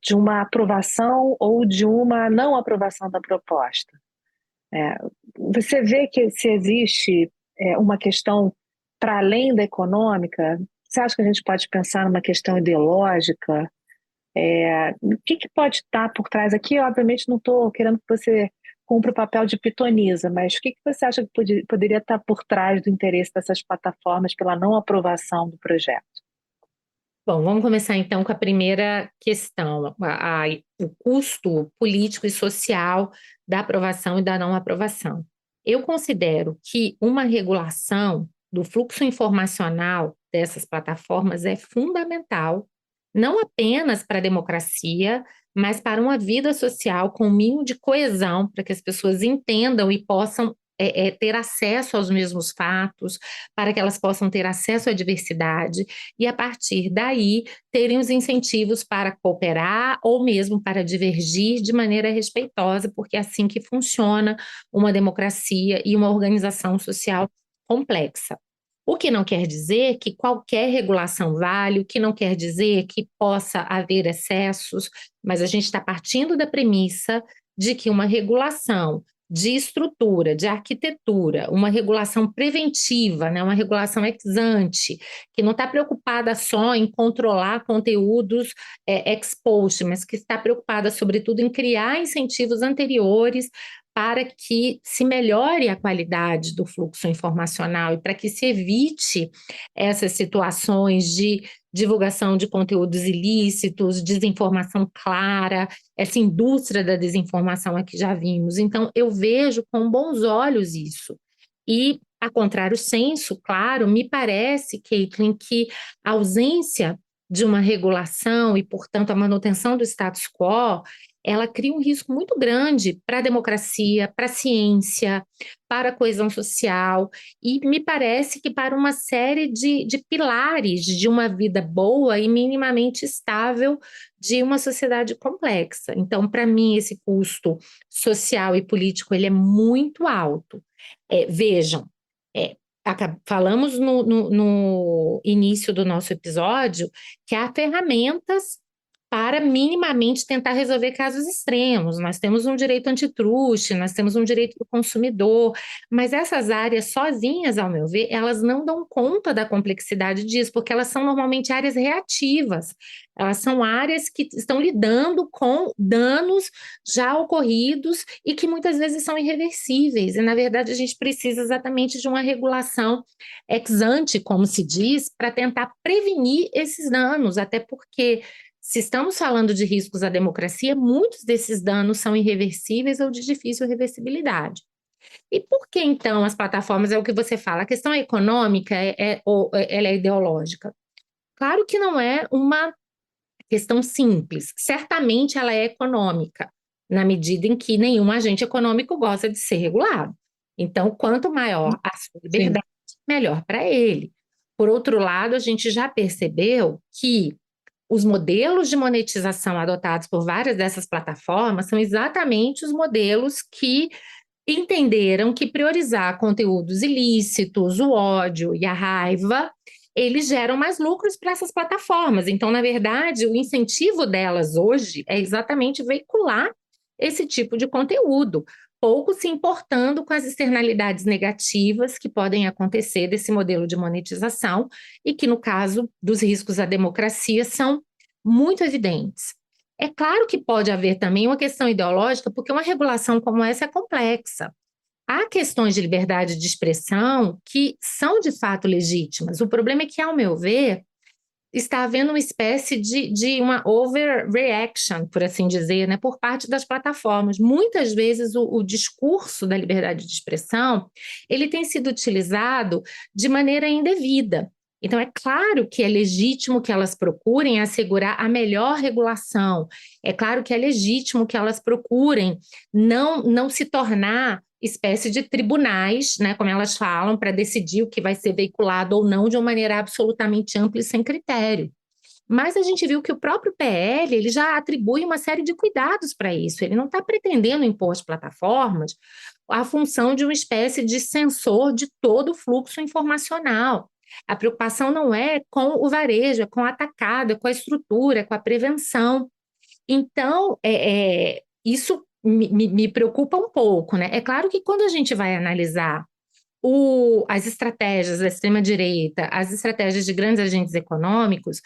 de uma aprovação ou de uma não aprovação da proposta? É, Você vê que se existe uma questão para além da econômica, você acha que a gente pode pensar numa questão ideológica? O que que pode estar por trás aqui? Obviamente não estou querendo que você cumpra o papel de pitonisa, mas o que que você acha que poderia estar por trás do interesse dessas plataformas pela não aprovação do projeto? Bom, vamos começar então com a primeira questão, o custo político e social da aprovação e da não aprovação. Eu considero que uma regulação do fluxo informacional dessas plataformas é fundamental, não apenas para a democracia, mas para uma vida social com um mínimo de coesão, para que as pessoas entendam e possam ter acesso aos mesmos fatos, para que elas possam ter acesso à diversidade e, a partir daí, terem os incentivos para cooperar ou mesmo para divergir de maneira respeitosa, porque é assim que funciona uma democracia e uma organização social complexa. O que não quer dizer que qualquer regulação vale, o que não quer dizer que possa haver excessos, mas a gente está partindo da premissa de que uma regulação de estrutura, de arquitetura, uma regulação preventiva, né, uma regulação ex ante, que não está preocupada só em controlar conteúdos ex post, mas que está preocupada, sobretudo, em criar incentivos anteriores para que se melhore a qualidade do fluxo informacional e para que se evite essas situações de divulgação de conteúdos ilícitos, desinformação clara, essa indústria da desinformação a que já vimos. Então, eu vejo com bons olhos isso. E, a contrário senso, claro, me parece, Caitlin, que a ausência de uma regulação e, portanto, a manutenção do status quo, ela cria um risco muito grande para a democracia, para a ciência, para a coesão social e me parece que para uma série de pilares de uma vida boa e minimamente estável de uma sociedade complexa. Então, para mim, esse custo social e político ele é muito alto. Vejam, é, falamos no início do nosso episódio que há ferramentas para minimamente tentar resolver casos extremos. Nós temos um direito antitruste, nós temos um direito do consumidor, mas essas áreas sozinhas, ao meu ver, elas não dão conta da complexidade disso, porque elas são normalmente áreas reativas. Elas são áreas que estão lidando com danos já ocorridos e que muitas vezes são irreversíveis. E, na verdade, a gente precisa exatamente de uma regulação ex ante, como se diz, para tentar prevenir esses danos, até porque se estamos falando de riscos à democracia, muitos desses danos são irreversíveis ou de difícil reversibilidade. E por que, então, as plataformas, é o que você fala, a questão econômica ou ela é ideológica? Claro que não é uma questão simples. Certamente ela é econômica, na medida em que nenhum agente econômico gosta de ser regulado. Então, quanto maior a sua Sim. liberdade, melhor para ele. Por outro lado, a gente já percebeu que os modelos de monetização adotados por várias dessas plataformas são exatamente os modelos que entenderam que priorizar conteúdos ilícitos, o ódio e a raiva, eles geram mais lucros para essas plataformas. Então, na verdade, o incentivo delas hoje é exatamente veicular esse tipo de conteúdo, pouco se importando com as externalidades negativas que podem acontecer desse modelo de monetização e que, no caso dos riscos à democracia, são muito evidentes. É claro que pode haver também uma questão ideológica, porque uma regulação como essa é complexa. Há questões de liberdade de expressão que são de fato legítimas. O problema é que, ao meu ver, está havendo uma espécie de uma overreaction, por assim dizer, né, por parte das plataformas. Muitas vezes o discurso da liberdade de expressão ele tem sido utilizado de maneira indevida. Então, é claro que é legítimo que elas procurem assegurar a melhor regulação, é claro que é legítimo que elas procurem não se tornar espécie de tribunais, né, como elas falam, para decidir o que vai ser veiculado ou não de uma maneira absolutamente ampla e sem critério. Mas a gente viu que o próprio PL ele já atribui uma série de cuidados para isso. Ele não está pretendendo impor às plataformas a função de uma espécie de censor de todo o fluxo informacional. A preocupação não é com o varejo, é com o atacado, é com a estrutura, é com a prevenção. Então, isso me preocupa um pouco, né? É claro que quando a gente vai analisar as estratégias da extrema-direita, as estratégias de grandes agentes econômicos,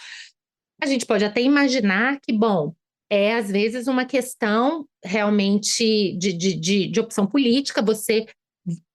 A gente pode até imaginar que, bom, é às vezes uma questão realmente de opção política, você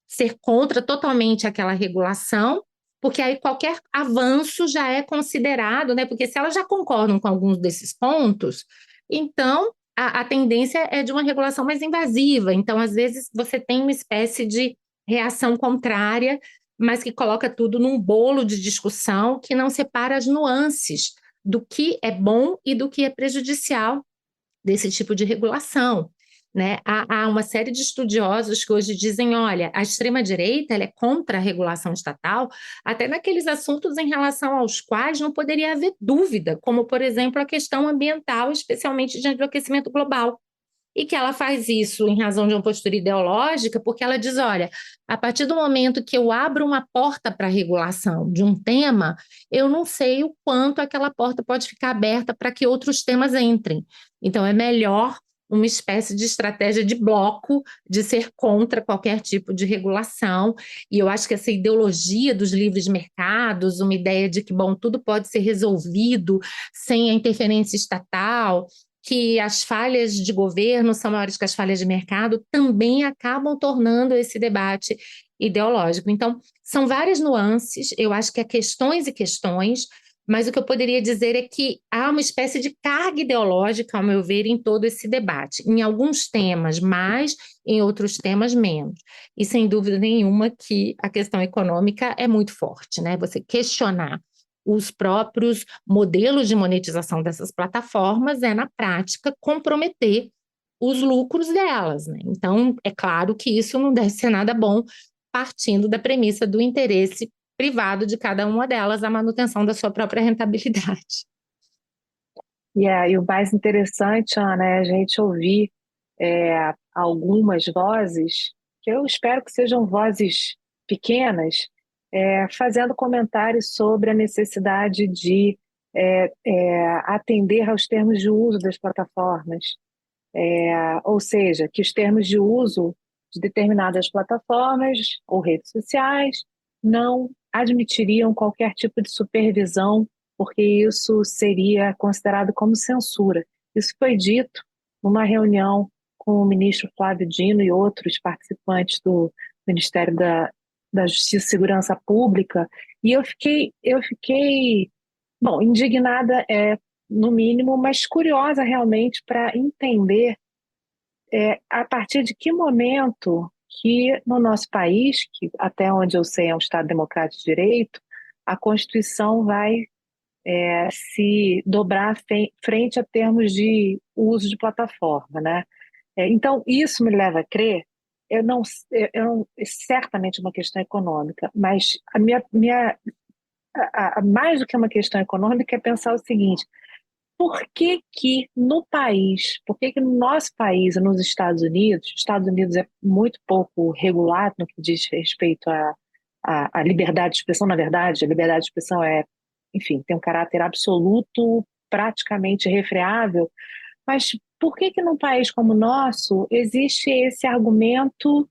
ser contra totalmente aquela regulação, porque aí qualquer avanço já é considerado, né? Porque se elas já concordam com alguns desses pontos, então a tendência é de uma regulação mais invasiva. Então, às vezes, você tem uma espécie de reação contrária, mas que coloca tudo num bolo de discussão que não separa as nuances do que é bom e do que é prejudicial desse tipo de regulação. Né? Há uma série de estudiosos que hoje dizem, olha, a extrema-direita ela é contra a regulação estatal, até naqueles assuntos em relação aos quais não poderia haver dúvida, como, por exemplo, a questão ambiental, especialmente diante do aquecimento global. E que ela faz isso em razão de uma postura ideológica, porque ela diz: olha, a partir do momento que eu abro uma porta para a regulação de um tema, eu não sei o quanto aquela porta pode ficar aberta para que outros temas entrem. Então, é melhor uma espécie de estratégia de bloco, de ser contra qualquer tipo de regulação. E eu acho que essa ideologia dos livres mercados, uma ideia de que, bom, tudo pode ser resolvido sem a interferência estatal, que as falhas de governo são maiores que as falhas de mercado, também acabam tornando esse debate ideológico. Então, são várias nuances, eu acho que há questões e questões, mas o que eu poderia dizer é que há uma espécie de carga ideológica, ao meu ver, em todo esse debate. Em alguns temas mais, em outros temas menos. E sem dúvida nenhuma que a questão econômica é muito forte, né? Você questionar os próprios modelos de monetização dessas plataformas é, na prática, comprometer os lucros delas, né? Então, é claro que isso não deve ser nada bom, partindo da premissa do interesse privado de cada uma delas, a manutenção da sua própria rentabilidade. E o mais interessante, Ana, é a gente ouvir algumas vozes, que eu espero que sejam vozes pequenas, fazendo comentários sobre a necessidade de atender aos termos de uso das plataformas. Ou seja, que os termos de uso de determinadas plataformas ou redes sociais não admitiriam qualquer tipo de supervisão, porque isso seria considerado como censura. Isso foi dito numa reunião com o ministro Flávio Dino e outros participantes do Ministério da Justiça e Segurança Pública, e eu fiquei, bom, indignada no mínimo, mas curiosa realmente para entender a partir de que momento que no nosso país, que até onde eu sei é um Estado democrático de direito, a Constituição vai se dobrar frente a termos de uso de plataforma, né? Então, isso me leva a crer, certamente é uma questão econômica, mas mais do que uma questão econômica é pensar o seguinte: por que que no nosso país, nos Estados Unidos é muito pouco regulado no que diz respeito à liberdade de expressão, na verdade, a liberdade de expressão enfim, tem um caráter absoluto, praticamente irrefreável, mas por que que num país como o nosso existe esse argumento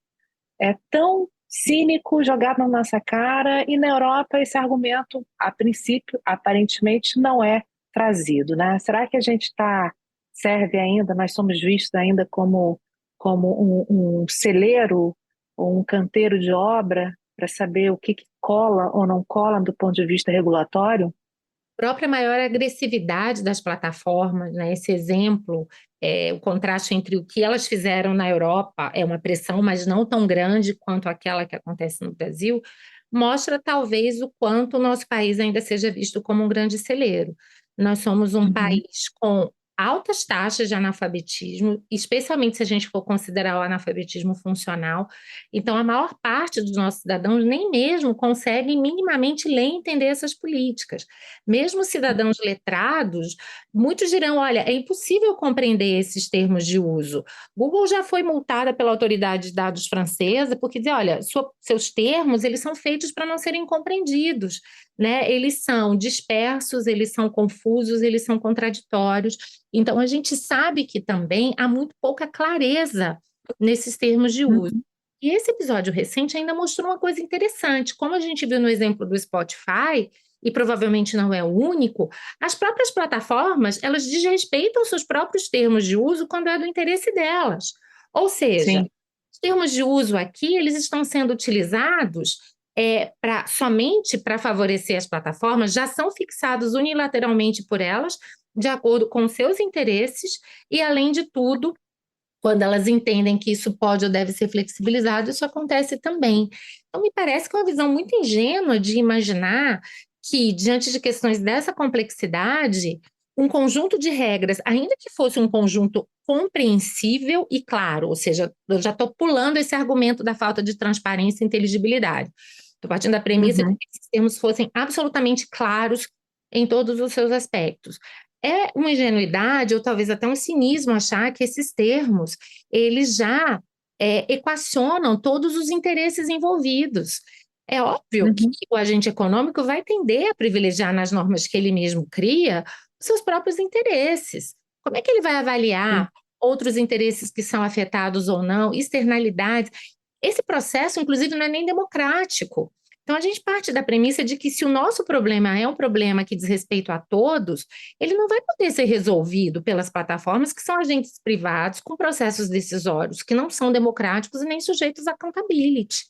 tão cínico jogado na nossa cara, e na Europa esse argumento, a princípio, aparentemente não é trazido, né? Será que a gente serve ainda, nós somos vistos ainda como um celeiro ou um canteiro de obra para saber o que cola ou não cola do ponto de vista regulatório? Própria maior agressividade das plataformas, né? Esse exemplo, o contraste entre o que elas fizeram na Europa é uma pressão, mas não tão grande quanto aquela que acontece no Brasil, mostra talvez o quanto o nosso país ainda seja visto como um grande celeiro. Nós somos um Uhum. país com altas taxas de analfabetismo, especialmente se a gente for considerar o analfabetismo funcional. Então, a maior parte dos nossos cidadãos nem mesmo conseguem minimamente ler e entender essas políticas. Mesmo cidadãos letrados, muitos dirão: olha, é impossível compreender esses termos de uso. Google já foi multada pela autoridade de dados francesa porque diz: olha, seus termos eles são feitos para não serem compreendidos, né? Eles são dispersos, eles são confusos, eles são contraditórios. Então, a gente sabe que também há muito pouca clareza nesses termos de uso. Uhum. E esse episódio recente ainda mostrou uma coisa interessante. Como a gente viu no exemplo do Spotify, e provavelmente não é o único, as próprias plataformas, elas desrespeitam seus próprios termos de uso quando é do interesse delas. Ou seja, sim. os termos de uso aqui, eles estão sendo utilizados somente para favorecer as plataformas, já são fixados unilateralmente por elas, de acordo com seus interesses, e, além de tudo, quando elas entendem que isso pode ou deve ser flexibilizado, isso acontece também. Então, me parece que é uma visão muito ingênua de imaginar que, diante de questões dessa complexidade, um conjunto de regras, ainda que fosse um conjunto compreensível e claro, ou seja, eu já estou pulando esse argumento da falta de transparência e inteligibilidade. Estou partindo da premissa de Uhum. que esses termos fossem absolutamente claros em todos os seus aspectos. É uma ingenuidade ou talvez até um cinismo achar que esses termos eles já equacionam todos os interesses envolvidos. É óbvio que Uhum. o agente econômico vai tender a privilegiar nas normas que ele mesmo cria os seus próprios interesses. Como é que ele vai Sim. avaliar outros interesses que são afetados ou não, externalidades? Esse processo, inclusive, não é nem democrático. Então, a gente parte da premissa de que se o nosso problema é um problema que diz respeito a todos, ele não vai poder ser resolvido pelas plataformas que são agentes privados com processos decisórios que não são democráticos e nem sujeitos a accountability.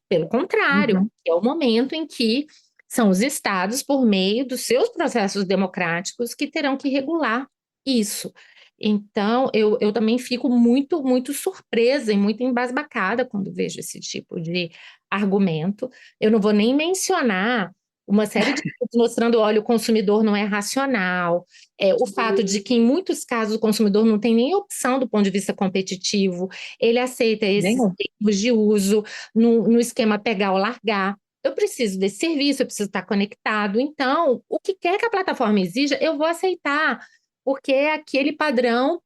Pelo contrário, Uhum. é o momento em que são os estados, por meio dos seus processos democráticos, que terão que regular isso. Então, eu também fico muito, muito surpresa e muito embasbacada quando vejo esse tipo de argumento. Eu não vou nem mencionar uma série de estudos mostrando, olha, o consumidor não é racional, o fato de que, em muitos casos, o consumidor não tem nem opção do ponto de vista competitivo, ele aceita esses Nenhum. termos de uso no esquema pegar ou largar. Eu preciso desse serviço, eu preciso estar conectado. Então, o que quer que a plataforma exija, eu vou aceitar, porque é aquele padrão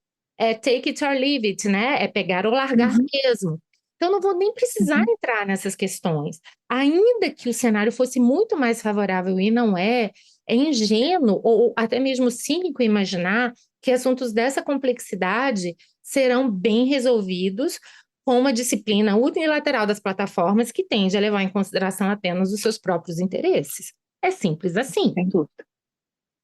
take it or leave it, né? É pegar ou largar Uhum. mesmo. Então, não vou nem precisar Uhum. entrar nessas questões. Ainda que o cenário fosse muito mais favorável e não é ingênuo ou até mesmo cínico imaginar que assuntos dessa complexidade serão bem resolvidos com uma disciplina unilateral das plataformas que tende a levar em consideração apenas os seus próprios interesses. É simples assim. Sem dúvida.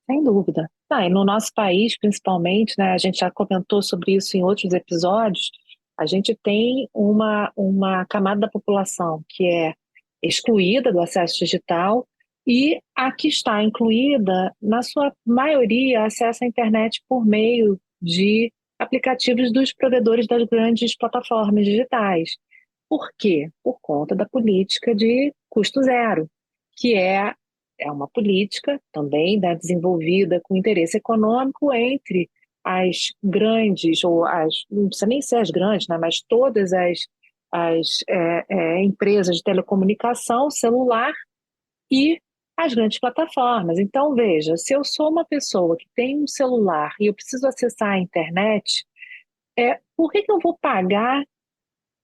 Sem dúvida. E no nosso país, principalmente, né, a gente já comentou sobre isso em outros episódios, a gente tem uma camada da população que é excluída do acesso digital e a que está incluída, na sua maioria, acessa a internet por meio de aplicativos dos provedores das grandes plataformas digitais. Por quê? Por conta da política de custo zero, que é uma política também, né, desenvolvida com interesse econômico entre as grandes, não precisa nem ser as grandes, né, mas todas as empresas de telecomunicação, celular e as grandes plataformas. Então, veja, se eu sou uma pessoa que tem um celular e eu preciso acessar a internet, por que eu vou pagar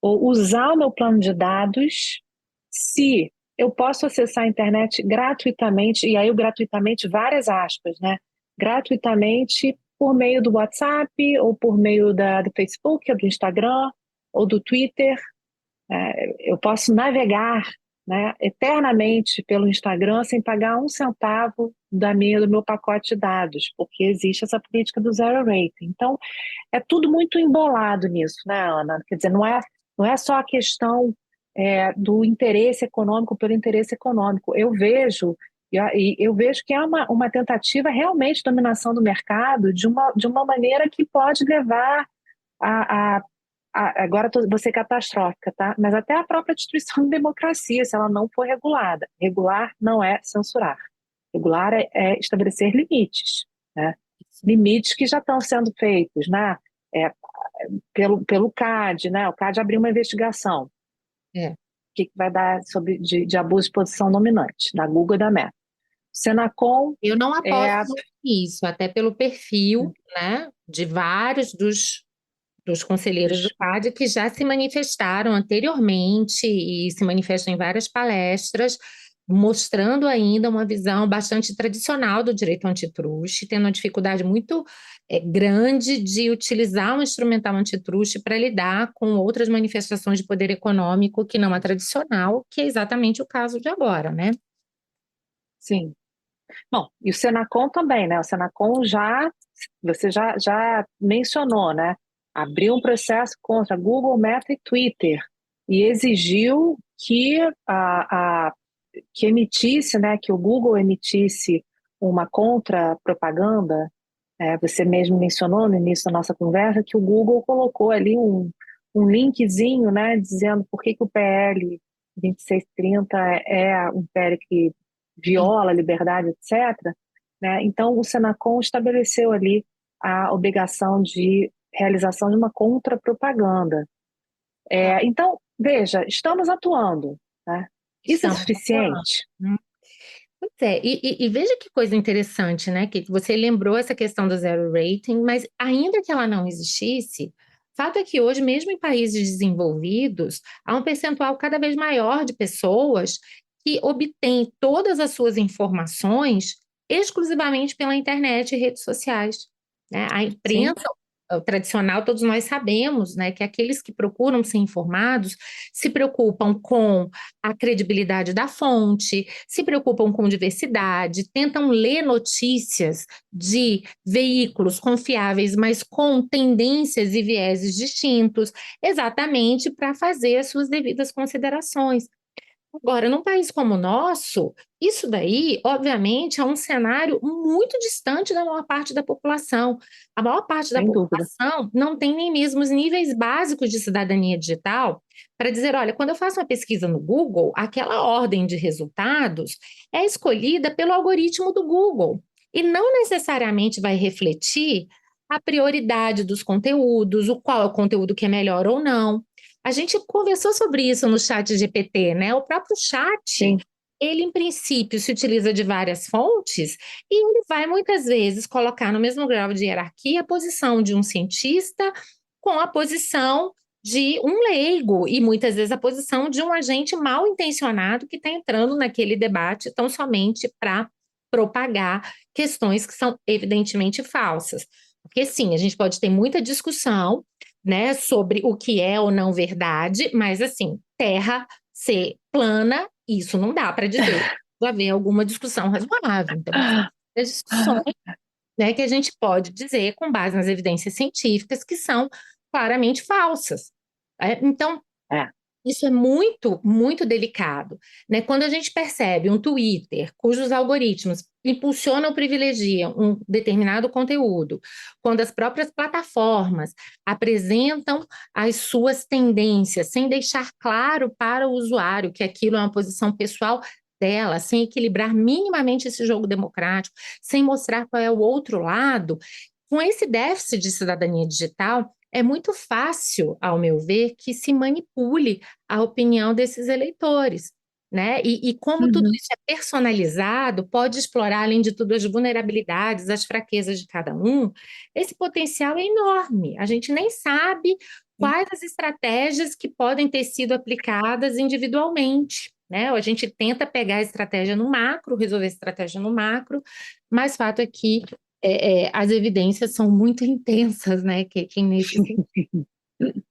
ou usar o meu plano de dados se eu posso acessar a internet gratuitamente, e aí o gratuitamente, várias aspas, né? Gratuitamente por meio do WhatsApp, ou por meio do Facebook, ou do Instagram, ou do Twitter. Eu posso navegar, né, eternamente pelo Instagram sem pagar um centavo do meu pacote de dados, porque existe essa política do zero rating. Então, é tudo muito embolado nisso, né, Ana? Quer dizer, não é só a questão do interesse econômico pelo interesse econômico. Eu vejo que é uma tentativa realmente de dominação do mercado de uma maneira que pode levar a, agora vou ser catastrófica, tá? Mas até a própria destruição da democracia, se ela não for regulada. Regular não é censurar. Regular é estabelecer limites, né? Limites que já estão sendo feitos, né? É, pelo CAD, né? O CAD abriu uma investigação. O É. que vai dar de abuso de posição dominante, da Google e da Meta. Senacom Eu não aposto é. muito nisso, até pelo perfil, né, de vários dos conselheiros do CAD que já se manifestaram anteriormente e se manifestam em várias palestras, mostrando ainda uma visão bastante tradicional do direito antitruste, tendo uma dificuldade muito grande de utilizar um instrumental antitruste para lidar com outras manifestações de poder econômico que não a tradicional, que é exatamente o caso de agora, né? Sim. Bom, e o Senacom também, né? O Senacom você já mencionou, né? Abriu um processo contra Google, Meta e Twitter e exigiu que emitisse, né? Que o Google emitisse uma contra-propaganda. Você mesmo mencionou no início da nossa conversa que o Google colocou ali um linkzinho, né? Dizendo por que que o PL 2630 é um PL que viola a liberdade, etc., né? Então, o Senacom estabeleceu ali a obrigação de realização de uma contrapropaganda. Então, veja, estamos atuando, né? Isso é Estamos atuando. suficiente? Pois é, e veja que coisa interessante, né? Que você lembrou essa questão do zero rating, mas ainda que ela não existisse, fato é que hoje, mesmo em países desenvolvidos, há um percentual cada vez maior de pessoas que obtêm todas as suas informações exclusivamente pela internet e redes sociais, né? A Sim, imprensa tradicional, todos nós sabemos, né, que aqueles que procuram ser informados se preocupam com a credibilidade da fonte, se preocupam com diversidade, tentam ler notícias de veículos confiáveis, mas com tendências e vieses distintos, exatamente para fazer as suas devidas considerações. Agora, num país como o nosso, isso daí, obviamente, é um cenário muito distante da maior parte da população. A maior parte da sem dúvida. população não tem nem mesmo os níveis básicos de cidadania digital para dizer, olha, quando eu faço uma pesquisa no Google, aquela ordem de resultados é escolhida pelo algoritmo do Google e não necessariamente vai refletir a prioridade dos conteúdos, o qual é o conteúdo que é melhor ou não. A gente conversou sobre isso no chat GPT, né? O próprio chat, Sim. ele em princípio se utiliza de várias fontes e ele vai muitas vezes colocar no mesmo grau de hierarquia a posição de um cientista com a posição de um leigo e muitas vezes a posição de um agente mal intencionado que está entrando naquele debate tão somente para propagar questões que são evidentemente falsas. Porque sim, a gente pode ter muita discussão, né, sobre o que é ou não verdade, mas assim, Terra ser plana, isso não dá para dizer. Vai haver alguma discussão razoável. Então, as discussões, né, que a gente pode dizer com base nas evidências científicas que são claramente falsas. Então, É. isso é muito, muito delicado, né? Quando a gente percebe um Twitter cujos algoritmos impulsionam ou privilegiam um determinado conteúdo, quando as próprias plataformas apresentam as suas tendências sem deixar claro para o usuário que aquilo é uma posição pessoal dela, sem equilibrar minimamente esse jogo democrático, sem mostrar qual é o outro lado, com esse déficit de cidadania digital, é muito fácil, ao meu ver, que se manipule a opinião desses eleitores, né? E como tudo Uhum. isso é personalizado, pode explorar, além de tudo, as vulnerabilidades, as fraquezas de cada um, esse potencial é enorme. A gente nem sabe quais as estratégias que podem ter sido aplicadas individualmente, né? A gente tenta pegar a estratégia no macro, resolver a estratégia no macro, mas fato é que as evidências são muito intensas, né, que nesse sentido.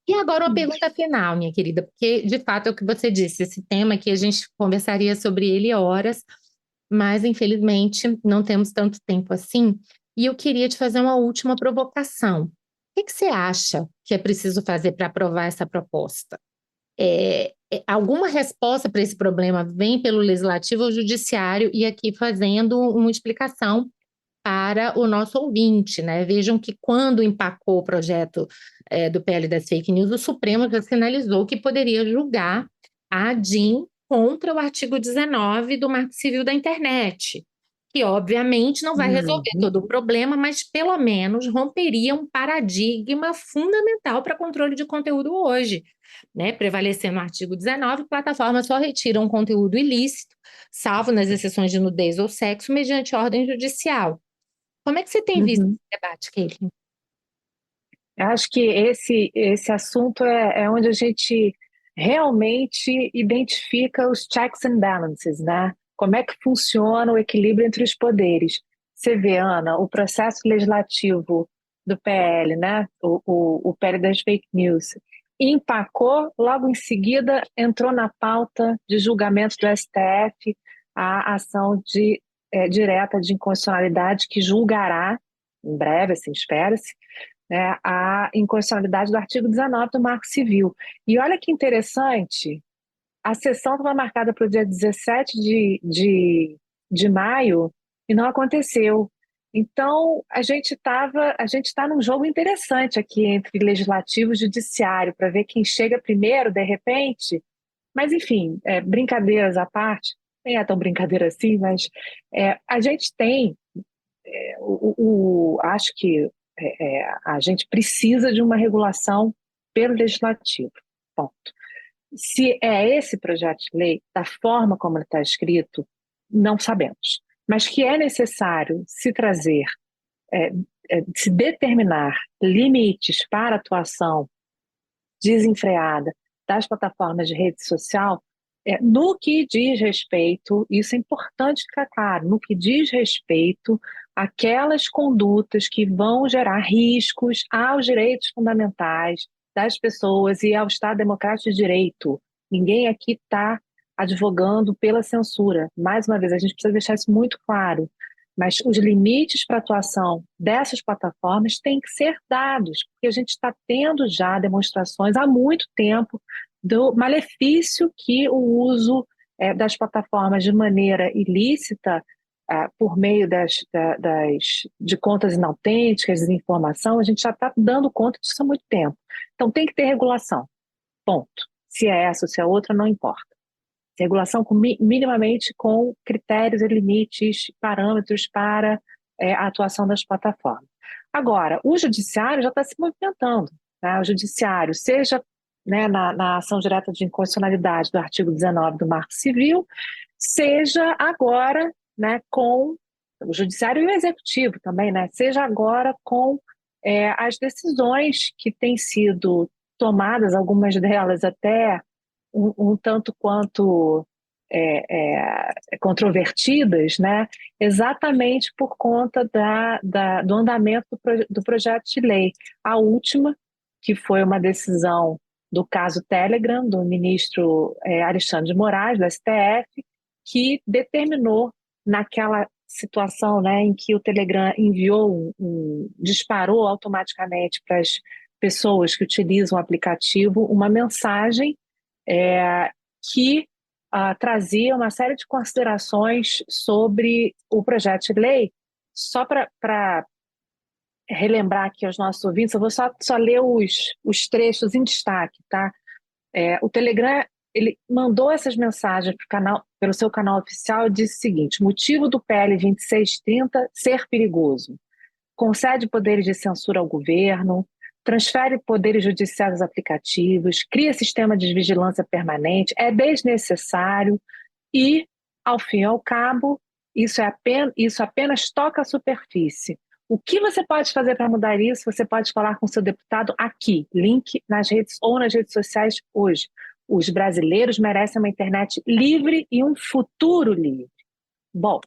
E agora uma pergunta final, minha querida, porque de fato é o que você disse, esse tema que a gente conversaria sobre ele horas, mas infelizmente não temos tanto tempo assim. E eu queria te fazer uma última provocação. O que que você acha que é preciso fazer para aprovar essa proposta? Alguma resposta para esse problema vem pelo legislativo ou judiciário? E aqui fazendo uma explicação para o nosso ouvinte, né? Vejam que quando empacou o projeto do PL das fake news, o Supremo já sinalizou que poderia julgar a ADIM contra o artigo 19 do Marco Civil da Internet, que obviamente não vai resolver Uhum. todo o problema, mas pelo menos romperia um paradigma fundamental para controle de conteúdo hoje, né? Prevalecendo o artigo 19, plataformas só retiram conteúdo ilícito, salvo nas exceções de nudez ou sexo, mediante ordem judicial. Como é que você tem visto Uhum. esse debate, Caitlin? Eu acho que esse assunto é onde a gente realmente identifica os checks and balances, né? Como é que funciona o equilíbrio entre os poderes. Você vê, Ana, o processo legislativo do PL, né? O PL das fake news, empacou, logo em seguida entrou na pauta de julgamento do STF a ação de direta de inconstitucionalidade que julgará, em breve, assim, espera-se, né, a inconstitucionalidade do artigo 19 do Marco Civil. E olha que interessante, a sessão estava marcada para o dia 17 de maio e não aconteceu. Então, a gente está num jogo interessante aqui entre legislativo e judiciário, para ver quem chega primeiro, de repente. Mas, enfim, brincadeiras à parte, nem é tão brincadeira assim, mas a gente tem, acho que a gente precisa de uma regulação pelo legislativo. Ponto. Se é esse projeto de lei, da forma como ele está escrito, não sabemos. Mas que é necessário se trazer, é, se determinar limites para a atuação desenfreada das plataformas de rede social, no que diz respeito, isso é importante ficar claro, no que diz respeito àquelas condutas que vão gerar riscos aos direitos fundamentais das pessoas e ao Estado Democrático de Direito. Ninguém aqui está advogando pela censura. Mais uma vez, a gente precisa deixar isso muito claro. Mas os limites para a atuação dessas plataformas têm que ser dados, porque a gente está tendo já demonstrações há muito tempo do malefício que o uso das plataformas de maneira ilícita, por meio de contas inautênticas, desinformação, a gente já está dando conta disso há muito tempo. Então tem que ter regulação, ponto. Se é essa ou se é outra, não importa. Regulação minimamente com critérios e limites, parâmetros para a atuação das plataformas. Agora, o judiciário já está se movimentando, né? O judiciário, seja, né, na ação direta de inconstitucionalidade do artigo 19 do Marco Civil, seja agora, né, com o judiciário e o executivo também, né, seja agora com as decisões que têm sido tomadas, algumas delas até um tanto quanto controvertidas, né? Exatamente por conta do andamento do projeto de lei. A última, que foi uma decisão do caso Telegram, do ministro Alexandre de Moraes, do STF, que determinou naquela situação, né, em que o Telegram enviou, disparou automaticamente para as pessoas que utilizam o aplicativo uma mensagem que trazia uma série de considerações sobre o projeto de lei. Só para relembrar aqui aos nossos ouvintes, eu vou só ler os trechos em destaque, tá? O Telegram, ele mandou essas mensagens pelo seu canal oficial e disse o seguinte: motivo do PL 2630 ser perigoso. Concede poderes de censura ao governo, transfere poderes judiciais aos aplicativos, cria sistema de vigilância permanente, é desnecessário e, ao fim e ao cabo, isso apenas toca a superfície. O que você pode fazer para mudar isso? Você pode falar com seu deputado aqui, link nas redes ou nas redes sociais hoje. Os brasileiros merecem uma internet livre e um futuro livre. Bom,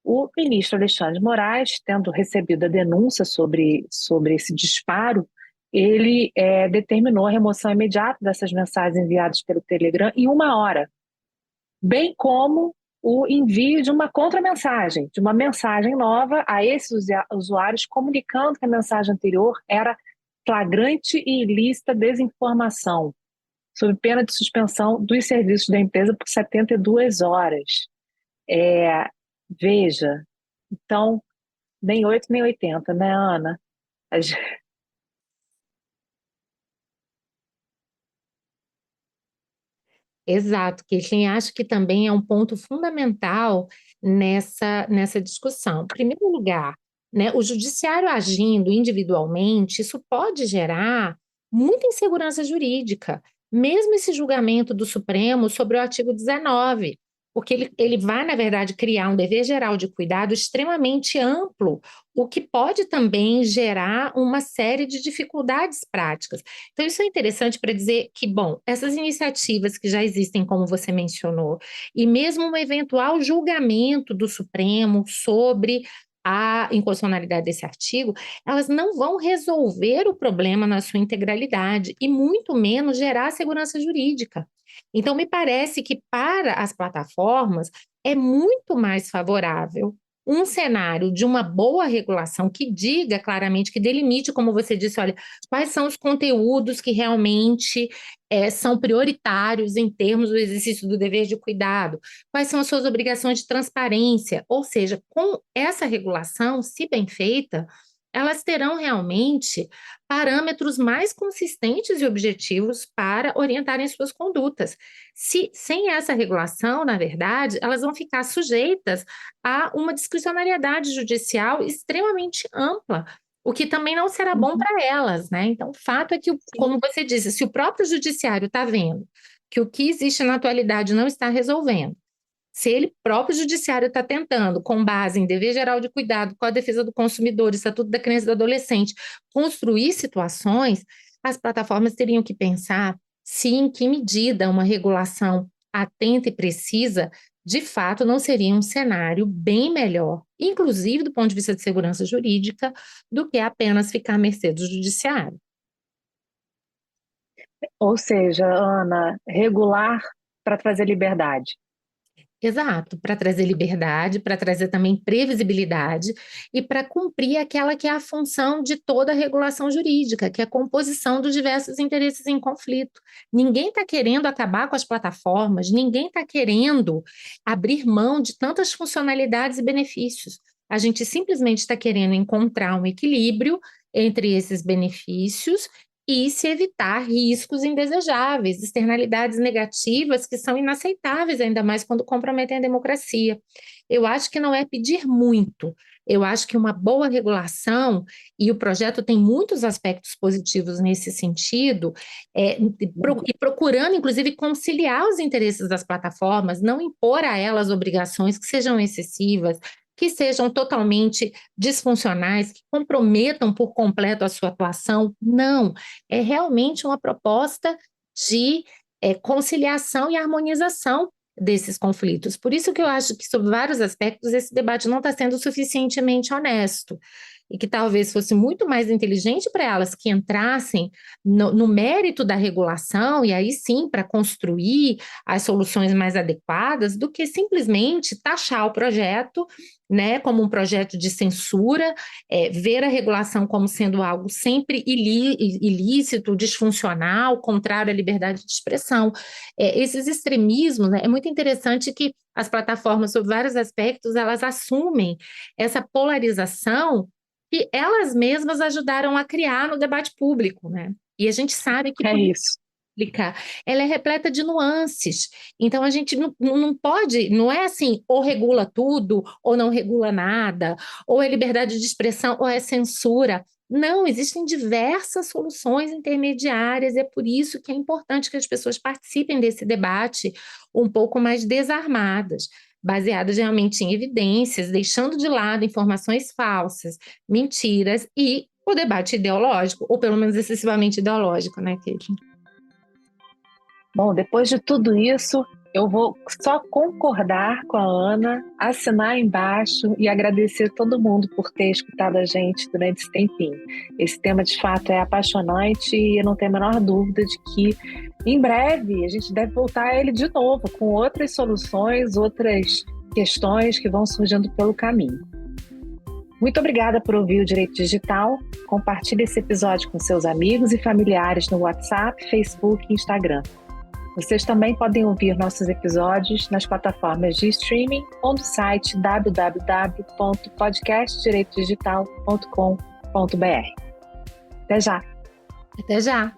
o ministro Alexandre de Moraes, tendo recebido a denúncia sobre esse disparo, ele determinou a remoção imediata dessas mensagens enviadas pelo Telegram em 1 hora, bem como o envio de uma contramensagem, de uma mensagem nova a esses usuários, comunicando que a mensagem anterior era flagrante e ilícita desinformação, sob pena de suspensão dos serviços da empresa por 72 horas. Veja, então, nem 8 nem 80, né, Ana? Exato, Caitlin, acho que também é um ponto fundamental nessa discussão. Em primeiro lugar, né, o judiciário agindo individualmente, isso pode gerar muita insegurança jurídica, mesmo esse julgamento do Supremo sobre o artigo 19, porque ele vai, na verdade, criar um dever geral de cuidado extremamente amplo, o que pode também gerar uma série de dificuldades práticas. Então, isso é interessante para dizer que, bom, essas iniciativas que já existem, como você mencionou, e mesmo um eventual julgamento do Supremo sobre a inconstitucionalidade desse artigo, elas não vão resolver o problema na sua integralidade e muito menos gerar segurança jurídica. Então, me parece que para as plataformas é muito mais favorável um cenário de uma boa regulação que diga claramente, que delimite, como você disse, olha, quais são os conteúdos que realmente são prioritários em termos do exercício do dever de cuidado, quais são as suas obrigações de transparência, ou seja, com essa regulação, se bem feita, elas terão realmente parâmetros mais consistentes e objetivos para orientarem suas condutas. Sem essa regulação, na verdade, elas vão ficar sujeitas a uma discricionariedade judicial extremamente ampla, o que também não será bom para elas, né? Então, o fato é que, como você disse, se o próprio judiciário está vendo que o que existe na atualidade não está resolvendo, se ele próprio judiciário está tentando, com base em dever geral de cuidado, com a defesa do consumidor, Estatuto da Criança e do Adolescente, construir situações, as plataformas teriam que pensar se em que medida uma regulação atenta e precisa, de fato, não seria um cenário bem melhor, inclusive do ponto de vista de segurança jurídica, do que apenas ficar à mercê do judiciário. Ou seja, Ana, regular para trazer liberdade. Exato, para trazer liberdade, para trazer também previsibilidade e para cumprir aquela que é a função de toda a regulação jurídica, que é a composição dos diversos interesses em conflito. Ninguém está querendo acabar com as plataformas, ninguém está querendo abrir mão de tantas funcionalidades e benefícios. A gente simplesmente está querendo encontrar um equilíbrio entre esses benefícios e se evitar riscos indesejáveis, externalidades negativas que são inaceitáveis, ainda mais quando comprometem a democracia. Eu acho que não é pedir muito, eu acho que uma boa regulação, e o projeto tem muitos aspectos positivos nesse sentido, e procurando, inclusive, conciliar os interesses das plataformas, não impor a elas obrigações que sejam excessivas, que sejam totalmente disfuncionais, que comprometam por completo a sua atuação. Não, é realmente uma proposta de conciliação e harmonização desses conflitos. Por isso que eu acho que, sob vários aspectos, esse debate não está sendo suficientemente honesto, e que talvez fosse muito mais inteligente para elas que entrassem no mérito da regulação, e aí sim, para construir as soluções mais adequadas, do que simplesmente taxar o projeto, né, como um projeto de censura, ver a regulação como sendo algo sempre ilícito, disfuncional, contrário à liberdade de expressão. Esses extremismos, né, é muito interessante que as plataformas, sob vários aspectos, elas assumem essa polarização que elas mesmas ajudaram a criar no debate público, né? E a gente sabe que isso. Ela é repleta de nuances. Então, a gente não pode, não é assim, ou regula tudo, ou não regula nada, ou é liberdade de expressão, ou é censura. Não, existem diversas soluções intermediárias, e é por isso que é importante que as pessoas participem desse debate um pouco mais desarmadas, baseadas realmente em evidências, deixando de lado informações falsas, mentiras e o debate ideológico, ou pelo menos excessivamente ideológico, né, Kate? Bom, depois de tudo isso, eu vou só concordar com a Ana, assinar embaixo e agradecer todo mundo por ter escutado a gente durante esse tempinho. Esse tema, de fato, é apaixonante e eu não tenho a menor dúvida de que, em breve, a gente deve voltar a ele de novo, com outras soluções, outras questões que vão surgindo pelo caminho. Muito obrigada por ouvir o Direito Digital. Compartilhe esse episódio com seus amigos e familiares no WhatsApp, Facebook e Instagram. Vocês também podem ouvir nossos episódios nas plataformas de streaming ou no site www.podcastdireitodigital.com.br. Até já! Até já!